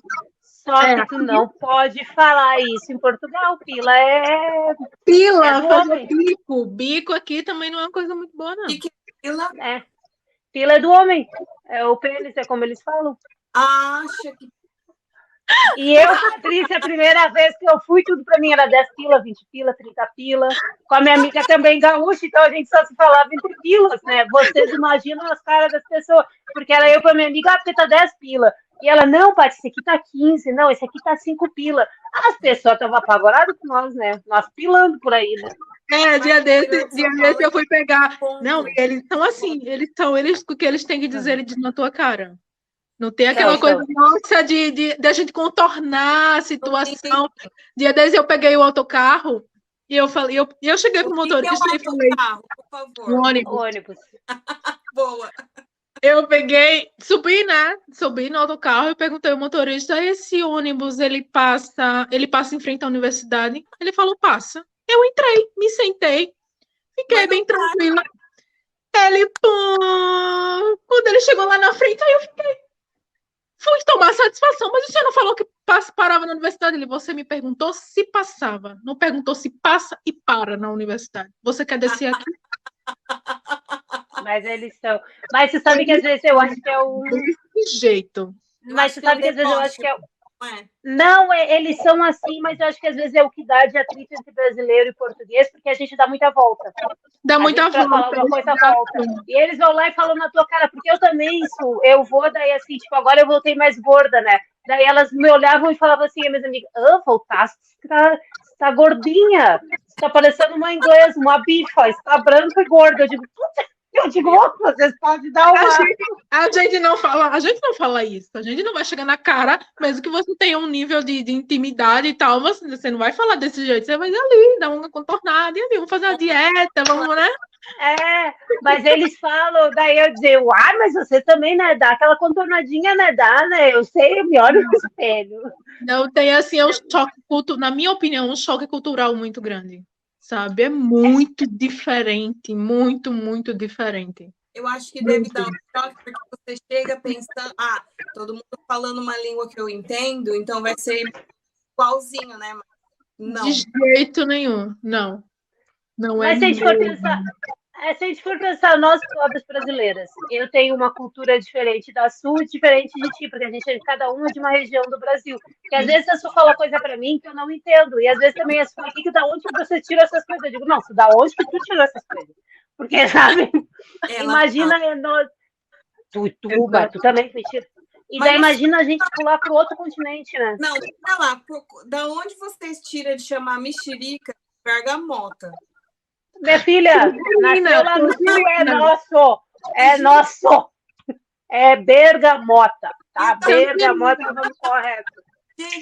Só que tu não pode falar isso em Portugal. Pila é Pila, do fazer homem. bico. Bico aqui também não é uma coisa muito boa, não. O que é pila? Pila é do homem. É o pênis, é como eles falam. Acha que E eu, Patrícia, a primeira vez que eu fui, tudo pra mim era 10 pila, 20 pila, 30 pila. Com a minha amiga também gaúcha, então a gente só se falava entre pilas, né? Vocês imaginam as caras das pessoas. Porque era eu pra minha amiga, porque tá 10 pila. E ela, não, Paty, esse aqui tá 15, não, esse aqui tá 5 pila. As pessoas estavam apavoradas com nós, né? Nós pilando por aí, né? Dia desse eu fui pegar. Não, eles são assim, o que eles têm que dizer, eles dizem na tua cara. Não tem aquela coisa, nossa, de a gente contornar a situação. Dia desses eu peguei o autocarro e eu falei, eu cheguei pro motorista e falei, por favor. Ônibus. Boa. Eu subi no autocarro e perguntei ao motorista, esse ônibus, ele passa em frente à universidade? Ele falou, passa. Eu entrei, me sentei, fiquei bem tranquila. Ele, pô, quando ele chegou lá na frente, aí eu fui tomar satisfação, mas o senhor não falou que parava na universidade? Você me perguntou se passava, não perguntou se passa e para na universidade. Você quer descer aqui? Mas eles são. Mas você sabe que às vezes eu acho que é um. Desse jeito. Mas você sabe que às vezes eu acho que é. Não, eles são assim, mas eu acho que às vezes é o que dá de atrito entre brasileiro e português, porque a gente dá muita volta. Dá muita volta. Falar uma coisa volta. E eles vão lá e falam na tua cara, porque eu também isso, eu vou daí assim, tipo, agora eu voltei mais gorda, né? Daí elas me olhavam e falavam assim, minhas amigas, voltaste, tá gordinha, está parecendo uma inglesa, uma bifa, está branca e gorda. Eu digo, vocês podem dar uma... A gente não fala isso. A gente não vai chegar na cara, mesmo que você tenha um nível de intimidade e tal, você não vai falar desse jeito. Você vai ali, dar uma contornada, e ali, vamos fazer uma dieta, vamos, né? Mas eles falam, daí eu digo, mas você também, né, dá aquela contornadinha, né, dá, né, eu sei, eu me olho no espelho. Não, tem assim, um choque cultural, na minha opinião, um choque cultural muito grande. Sabe? É muito diferente, muito, muito diferente. Eu acho que deve dar um choque, porque você chega pensando, todo mundo falando uma língua que eu entendo, então vai ser igualzinho, né? Não. De jeito nenhum, não. Não Mas se a gente for pensar, nós pobres brasileiras, eu tenho uma cultura diferente da sua, diferente de ti, porque a gente é cada uma de uma região do Brasil. Porque às vezes a sua fala coisa para mim que eu não entendo, e às vezes também a sua, da onde você tira essas coisas? Eu digo, não, da onde que tu tirou essas coisas? Porque, sabe, imagina nós... Tu também foi tira. E daí imagina a gente pular para o outro continente, né? Não, olha lá, da onde vocês tiram de chamar mexerica bergamota? Minha filha, nasceu lá no sul, é nosso. É bergamota, tá? Bergamota é o nome correto. Gente,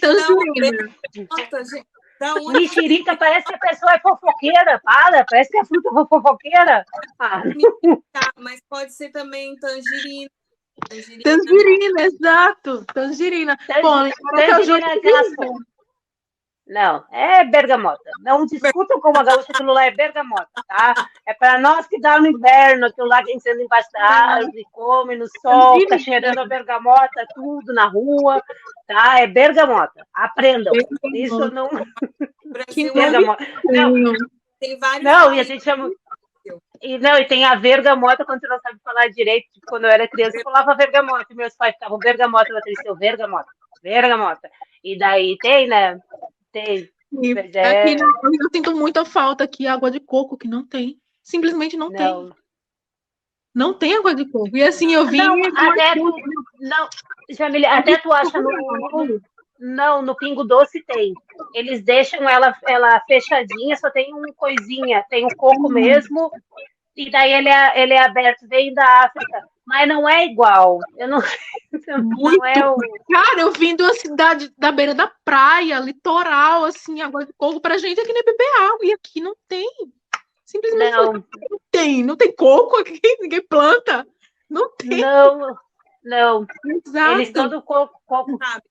mexerica, parece que a pessoa é fofoqueira, parece que a fruta é fofoqueira. Mas pode ser também tangerina. Tangerina, exato. Tangerina. Não, é bergamota. Não discutam como a gaúcha, aquilo lá é bergamota, tá? É para nós que dá no inverno, aquilo lá que sendo embaixo da árvore, come no sol, tá cheirando a bergamota, tudo na rua, tá? É bergamota. Aprendam. Isso não... Que bergamota. Não, tem vários... Não, e a gente chama... E tem a vergamota, quando você não sabe falar direito. Tipo, quando eu era criança, eu falava vergamota. E meus pais ficavam bergamota, vergamota. E daí tem, né? Tem. Aqui eu sinto muita falta aqui, água de coco, que não tem. Simplesmente não tem. Não tem água de coco. E assim, eu vim... Jamília, até tu acha no Pingo Doce tem. Eles deixam ela fechadinha, só tem uma coisinha. Tem o coco mesmo, e daí ele é aberto, vem da África. Mas não é igual. Eu não é o... Cara, eu vim de uma cidade da beira da praia, litoral, assim, água de coco pra gente é que nem beber água. E aqui não tem. Simplesmente não tem coco aqui, ninguém planta. Não tem. Não. Exato. Eles todo coco. Sabe,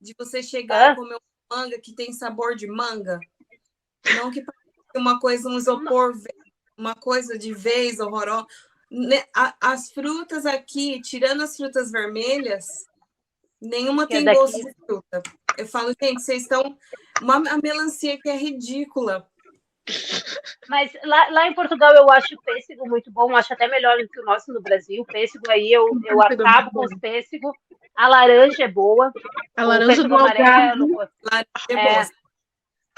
de você chegar e comer uma manga que tem sabor de manga. Não que parece uma coisa, um isopor, uma coisa de vez horrorosa. As frutas aqui, tirando as frutas vermelhas, nenhuma tem gosto de fruta. Eu falo, gente, vocês estão... A melancia que é ridícula. Mas lá em Portugal eu acho o pêssego muito bom, acho até melhor do que o nosso no Brasil. O pêssego aí eu acabo com os pêssegos. A laranja é boa. A laranja do amarelo. Laranja é boa.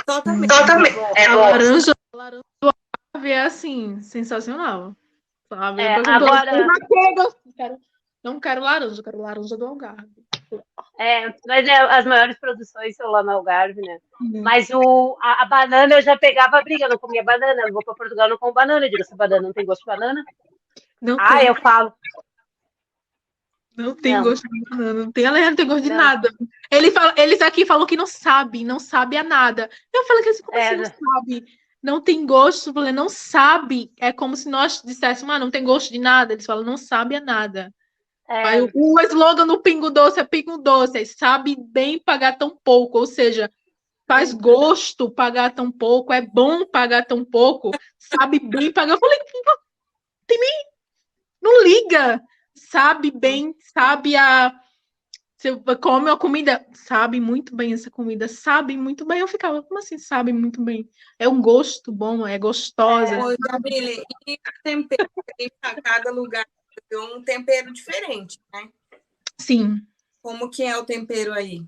Totalmente. A laranja do Algarve é assim, sensacional. Sabe? Agora... Não quero laranja, quero laranja do Algarve. Mas as maiores produções são lá no Algarve, né? Mas a banana eu já pegava a briga, eu não comia banana, eu vou para Portugal não como banana, eu digo, essa banana não tem gosto de banana? Não tem. Eu falo. Não tem gosto de banana, não tem alergia, não tem gosto de nada. Eles aqui falam que não sabe a nada. Eu falei que assim, como assim não sabe? Não tem gosto, eu falei, não sabe. É como se nós disséssemos, não tem gosto de nada. Eles falam, não sabe a nada. Aí, o slogan do Pingo Doce é Pingo Doce, sabe bem pagar tão pouco, ou seja, faz gosto pagar tão pouco, é bom pagar tão pouco, sabe bem pagar. Eu falei, não liga, sabe bem, sabe você come a comida, sabe muito bem essa comida, sabe muito bem. Eu ficava, como assim sabe muito bem? É um gosto bom, é gostosa. Ô, Jamile, e tempero? Cada lugar tem um tempero diferente, né? Sim. Como que é o tempero aí?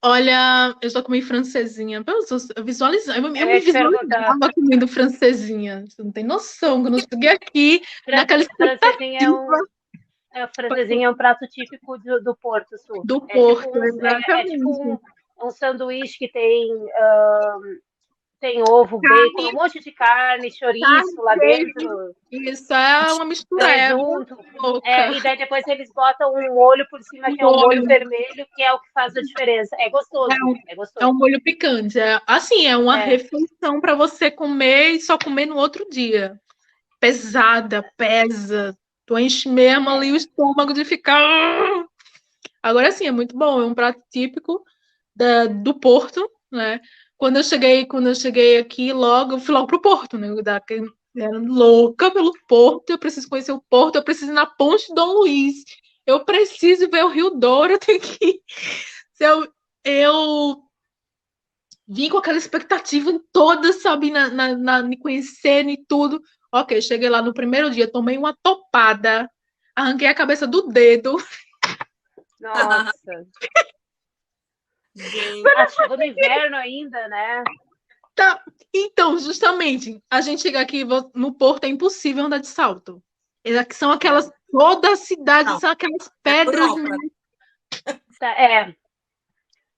Olha, eu só comi francesinha. Eu me visualizava comendo francesinha. Você não tem noção. Quando eu cheguei aqui, naquela francesinha é um prato típico do Porto Sul. Do Porto, exatamente. É tipo um sanduíche que tem ovo, bacon, um monte de carne, chouriço lá dentro. Isso, é uma mistura. E daí depois eles botam um molho por cima, que é um molho vermelho, que é o que faz a diferença. É gostoso. É um molho picante. É uma refeição para você comer e só comer no outro dia. Pesada, pesa. Tu enche mesmo ali o estômago de ficar... Agora sim, é muito bom. É um prato típico do Porto, né? Quando eu cheguei aqui, eu fui logo pro Porto, né? Era louca pelo Porto, eu preciso conhecer o Porto, eu preciso ir na Ponte de Dom Luís, eu preciso ver o Rio Douro, eu tenho que... Eu vim com aquela expectativa toda, sabe, me conhecer e tudo. Ok, cheguei lá no primeiro dia, tomei uma topada, arranquei a cabeça do dedo. Nossa. Chegou no inverno ainda, né? Tá. Então, justamente, a gente chega aqui no Porto, é impossível andar de salto. São aquelas... Toda a cidade são aquelas pedras.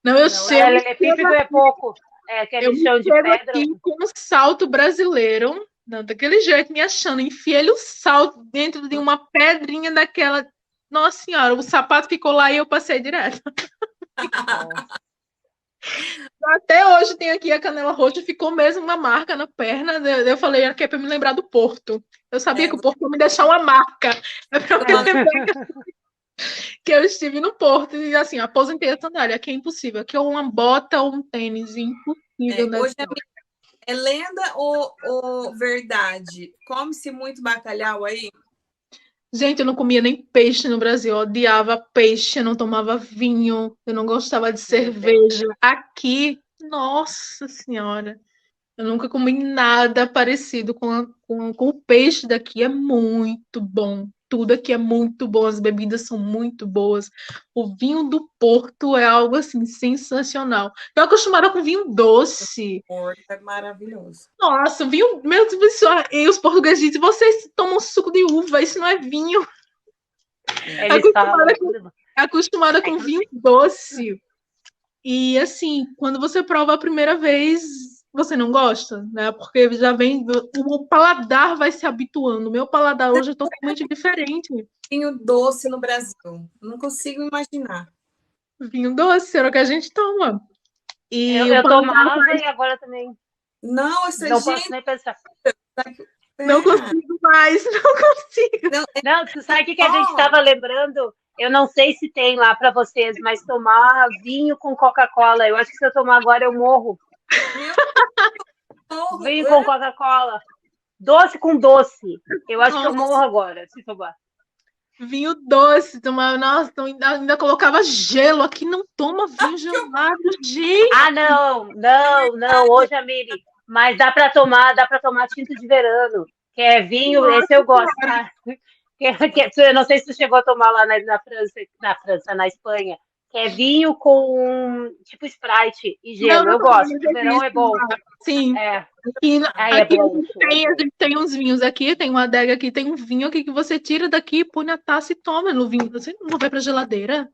Não, eu chego... Paralelepípedo é pouco. Aquele chão de pedra. Aqui com um salto brasileiro, daquele jeito, me achando. Enfiei o salto dentro de uma pedrinha daquela... Nossa Senhora, o sapato ficou lá e eu passei direto. Até hoje tem aqui a canela roxa, ficou mesmo uma marca na perna. Eu falei que é para me lembrar do Porto. Eu sabia que o Porto ia me deixar uma marca. É para me lembrar que eu estive no Porto e assim, aposentei a sandália. Aqui é impossível. Aqui é uma bota ou um tênis, impossível. Hoje é lenda ou verdade? Come-se muito bacalhau aí? Gente, eu não comia nem peixe no Brasil, eu odiava peixe, eu não tomava vinho, eu não gostava de cerveja. Aqui, nossa senhora, eu nunca comi nada parecido com o peixe daqui, é muito bom. Tudo aqui é muito bom, as bebidas são muito boas. O vinho do Porto é algo assim sensacional. Eu acostumada com vinho doce. O Porto é maravilhoso. Nossa, vinho, meu Deus, e os portugueses dizem, vocês tomam suco de uva, isso não é vinho. Acostumada com vinho doce. E assim, quando você prova a primeira vez, você não gosta, né? Porque já vem, o paladar vai se habituando. O meu paladar hoje é totalmente diferente. Vinho doce no Brasil, não consigo imaginar. Vinho doce era o que a gente toma. E eu tomava e agora também. Não, não posso nem pensar. Não consigo mais, não consigo. Não, tu sabe o que a gente estava lembrando? Eu não sei se tem lá para vocês, mas tomar vinho com Coca-Cola. Eu acho que se eu tomar agora eu morro. Vinho com Coca-Cola. Doce com doce. Eu acho que eu morro agora, se tomar. vinho doce, tomava, nossa, ainda colocava gelo. Aqui não toma vinho gelado, gente. Ah, não, hoje, Amiri. Mas dá para tomar tinto de verano, que é vinho, Nossa, esse eu gosto, tá? Eu não sei se tu chegou a tomar lá França, na Espanha, que é vinho com tipo Sprite e gelo. não, Eu gosto. mas O verão é bom. Sim. É. Aqui É bom. a gente tem uns vinhos aqui, tem uma adega aqui, tem um vinho aqui que você tira daqui, põe na taça e toma no vinho. Você não vai pra geladeira?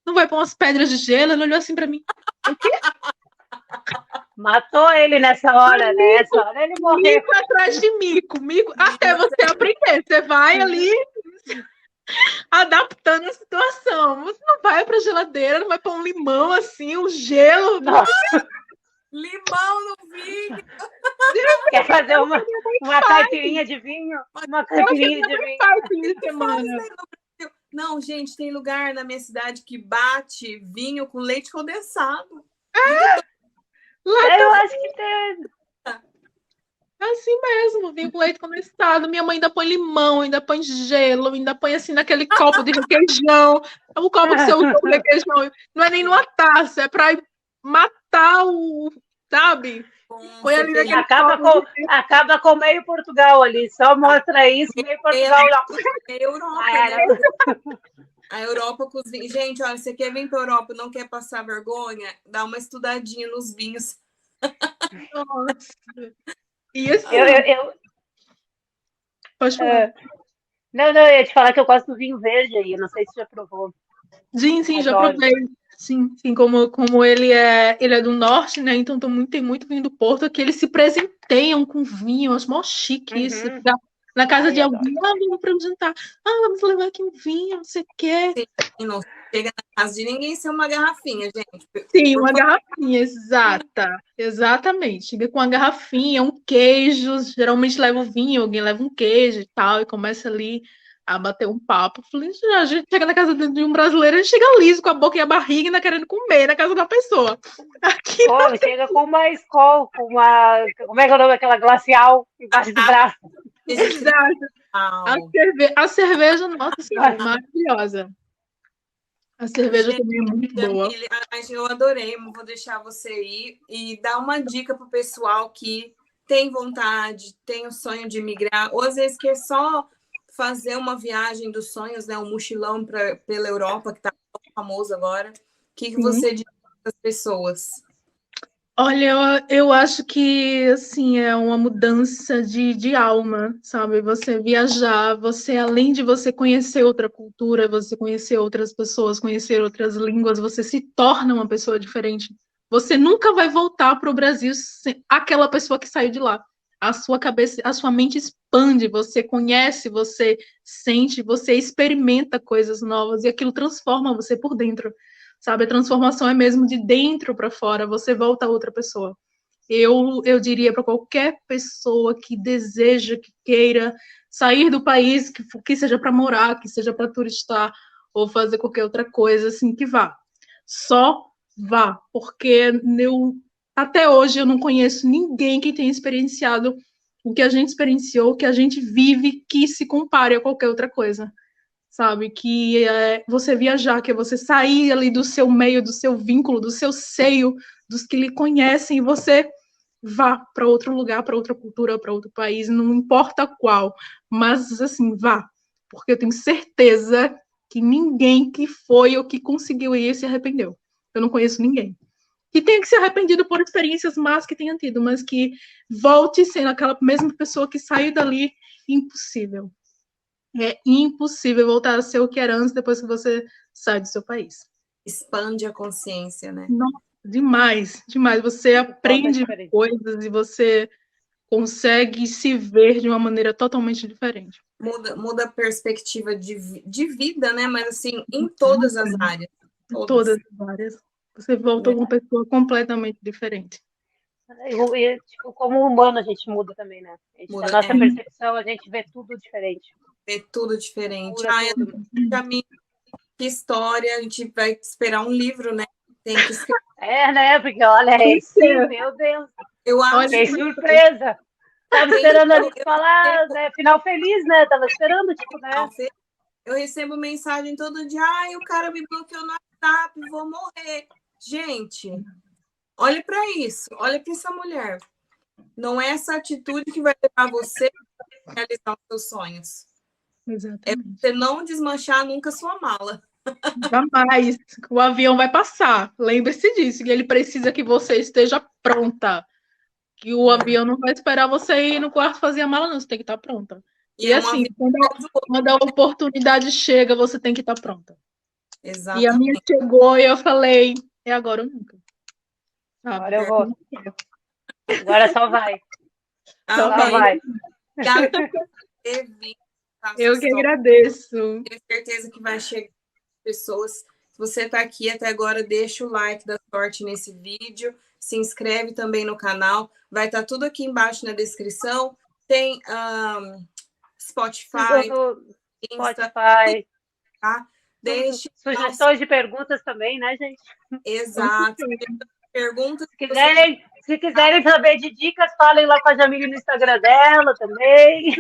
Não vai pôr umas pedras de gelo? Ele olhou assim pra mim. O quê? Matou ele nessa hora, né? Nessa hora ele morreu. Mico atrás de mico, até você aprender. Você vai ali adaptando a situação. Você não vai pra geladeira, não vai pôr um limão assim, um gelo. Nossa. Limão no vinho. Quer fazer uma caipirinha de vinho? Uma caipirinha de vinho. Não, gente, tem lugar na minha cidade que bate vinho com leite condensado. Eu acho que tem. É assim mesmo, vinho com leite condensado. Minha mãe ainda põe limão, ainda põe gelo, ainda põe assim naquele copo de requeijão. É o copo que você usa com requeijão. Não é nem numa taça, é pra matar o. Sabe? Põe ali naquele acaba com meio Portugal ali. Só mostra isso, meio Portugal. É Europa, né? A Europa com os vinhos. Gente, olha, você quer vir para a Europa e não quer passar vergonha? Dá uma estudadinha nos vinhos. Nossa. E assim, Pode falar. Não, eu ia te falar que eu gosto do vinho verde aí. Eu não sei se já provou. Sim, já provei. Sim, como ele é do norte, né? Então tem muito vinho do Porto que eles se presenteiam com vinho. Eu acho mó chique isso. Na casa de alguém, vamos para um jantar. Vamos levar aqui um vinho, não sei o quê. Sim, não chega na casa de ninguém sem uma garrafinha, gente. Sim, uma garrafinha, exatamente. Chega com uma garrafinha, um queijo, geralmente leva o vinho, alguém leva um queijo e tal, e começa ali a bater um papo. Falei, a gente chega na casa de um brasileiro, a gente chega liso, com a boca e a barriga, ainda querendo comer na casa da pessoa. Aqui chega com uma Skol, com uma... Como é que é o nome daquela glacial embaixo do braço? A cerveja, nossa senhora, maravilhosa. A cerveja também é muito boa. Eu adorei, vou deixar você ir e dar uma dica para o pessoal que tem vontade, tem o sonho de migrar, ou às vezes quer só fazer uma viagem dos sonhos, né? Um mochilão pela Europa, que está famoso agora. O que você diz para as pessoas? Olha, eu acho que assim é uma mudança de alma, sabe? Você viajar, além de você conhecer outra cultura, você conhecer outras pessoas, conhecer outras línguas, você se torna uma pessoa diferente. Você nunca vai voltar para o Brasil sem aquela pessoa que saiu de lá. A sua cabeça, a sua mente expande, você conhece, você sente, você experimenta coisas novas e aquilo transforma você por dentro. Sabe, a transformação é mesmo de dentro para fora, você volta a outra pessoa. Eu diria para qualquer pessoa que deseja, que queira sair do país, que seja para morar, que seja para turistar, ou fazer qualquer outra coisa, assim, que vá. Só vá, porque até hoje eu não conheço ninguém que tenha experienciado o que a gente experienciou, o que a gente vive, que se compare a qualquer outra coisa. Sabe, que é você viajar, que é você sair ali do seu meio, do seu vínculo, do seu seio, dos que lhe conhecem, e você vá para outro lugar, para outra cultura, para outro país, não importa qual, mas assim, vá, porque eu tenho certeza que ninguém que foi ou que conseguiu ir se arrependeu. Eu não conheço ninguém. Que tenha que ser arrependido por experiências más que tenha tido, mas que volte sendo aquela mesma pessoa que saiu dali, impossível. É impossível voltar a ser o que era antes depois que você sai do seu país. Expande a consciência, né? Nossa, demais. Você aprende coisas e você consegue se ver de uma maneira totalmente diferente. Muda a perspectiva de vida, né? Mas assim, em todas as áreas. Todas as áreas. Você volta uma pessoa completamente diferente. Tipo, como humano a gente muda também, né? A nossa percepção, a gente vê tudo diferente. É tudo diferente. Pra mim, que história, a gente vai esperar um livro, né? Tem que escrever. Né? Porque olha, meu Deus. Eu acho que surpresa. Tava esperando ali falar, né? Final feliz, né? Tava esperando, tipo, né? Eu recebo mensagem todo dia, ai, o cara me bloqueou no WhatsApp, vou morrer. Gente, olha para isso, olha para essa mulher. Não é essa atitude que vai levar você a realizar os seus sonhos. Exatamente. É você não desmanchar nunca sua mala. Jamais. O avião vai passar. Lembre-se disso. E ele precisa que você esteja pronta. Que o avião não vai esperar você ir no quarto fazer a mala, não. Você tem que estar pronta. E assim, quando a oportunidade chega, você tem que estar pronta. Exatamente. E a minha chegou e eu falei, é agora ou nunca. Agora eu vou. Agora só vai. Só vai. Eu que agradeço. Tenho certeza que vai chegar pessoas. Se você está aqui até agora, deixa o like da sorte nesse vídeo. Se inscreve também no canal. Vai estar tudo aqui embaixo na descrição. Tem Spotify, Spotify. Tá? Deixe sugestões de perguntas também, né, gente? Exato. Perguntas. Se quiserem saber de dicas, falem lá com a Jamile no Instagram dela também.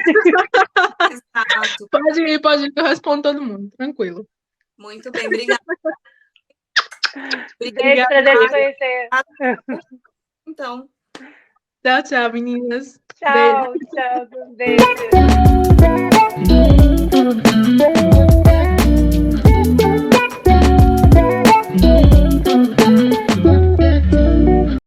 Exato. Pode ir, eu respondo todo mundo, tranquilo. Muito bem, obrigada. Beijo, prazer te conhecer. Então. Tchau, tchau, meninas. Tchau, beijo. Tchau, beijo.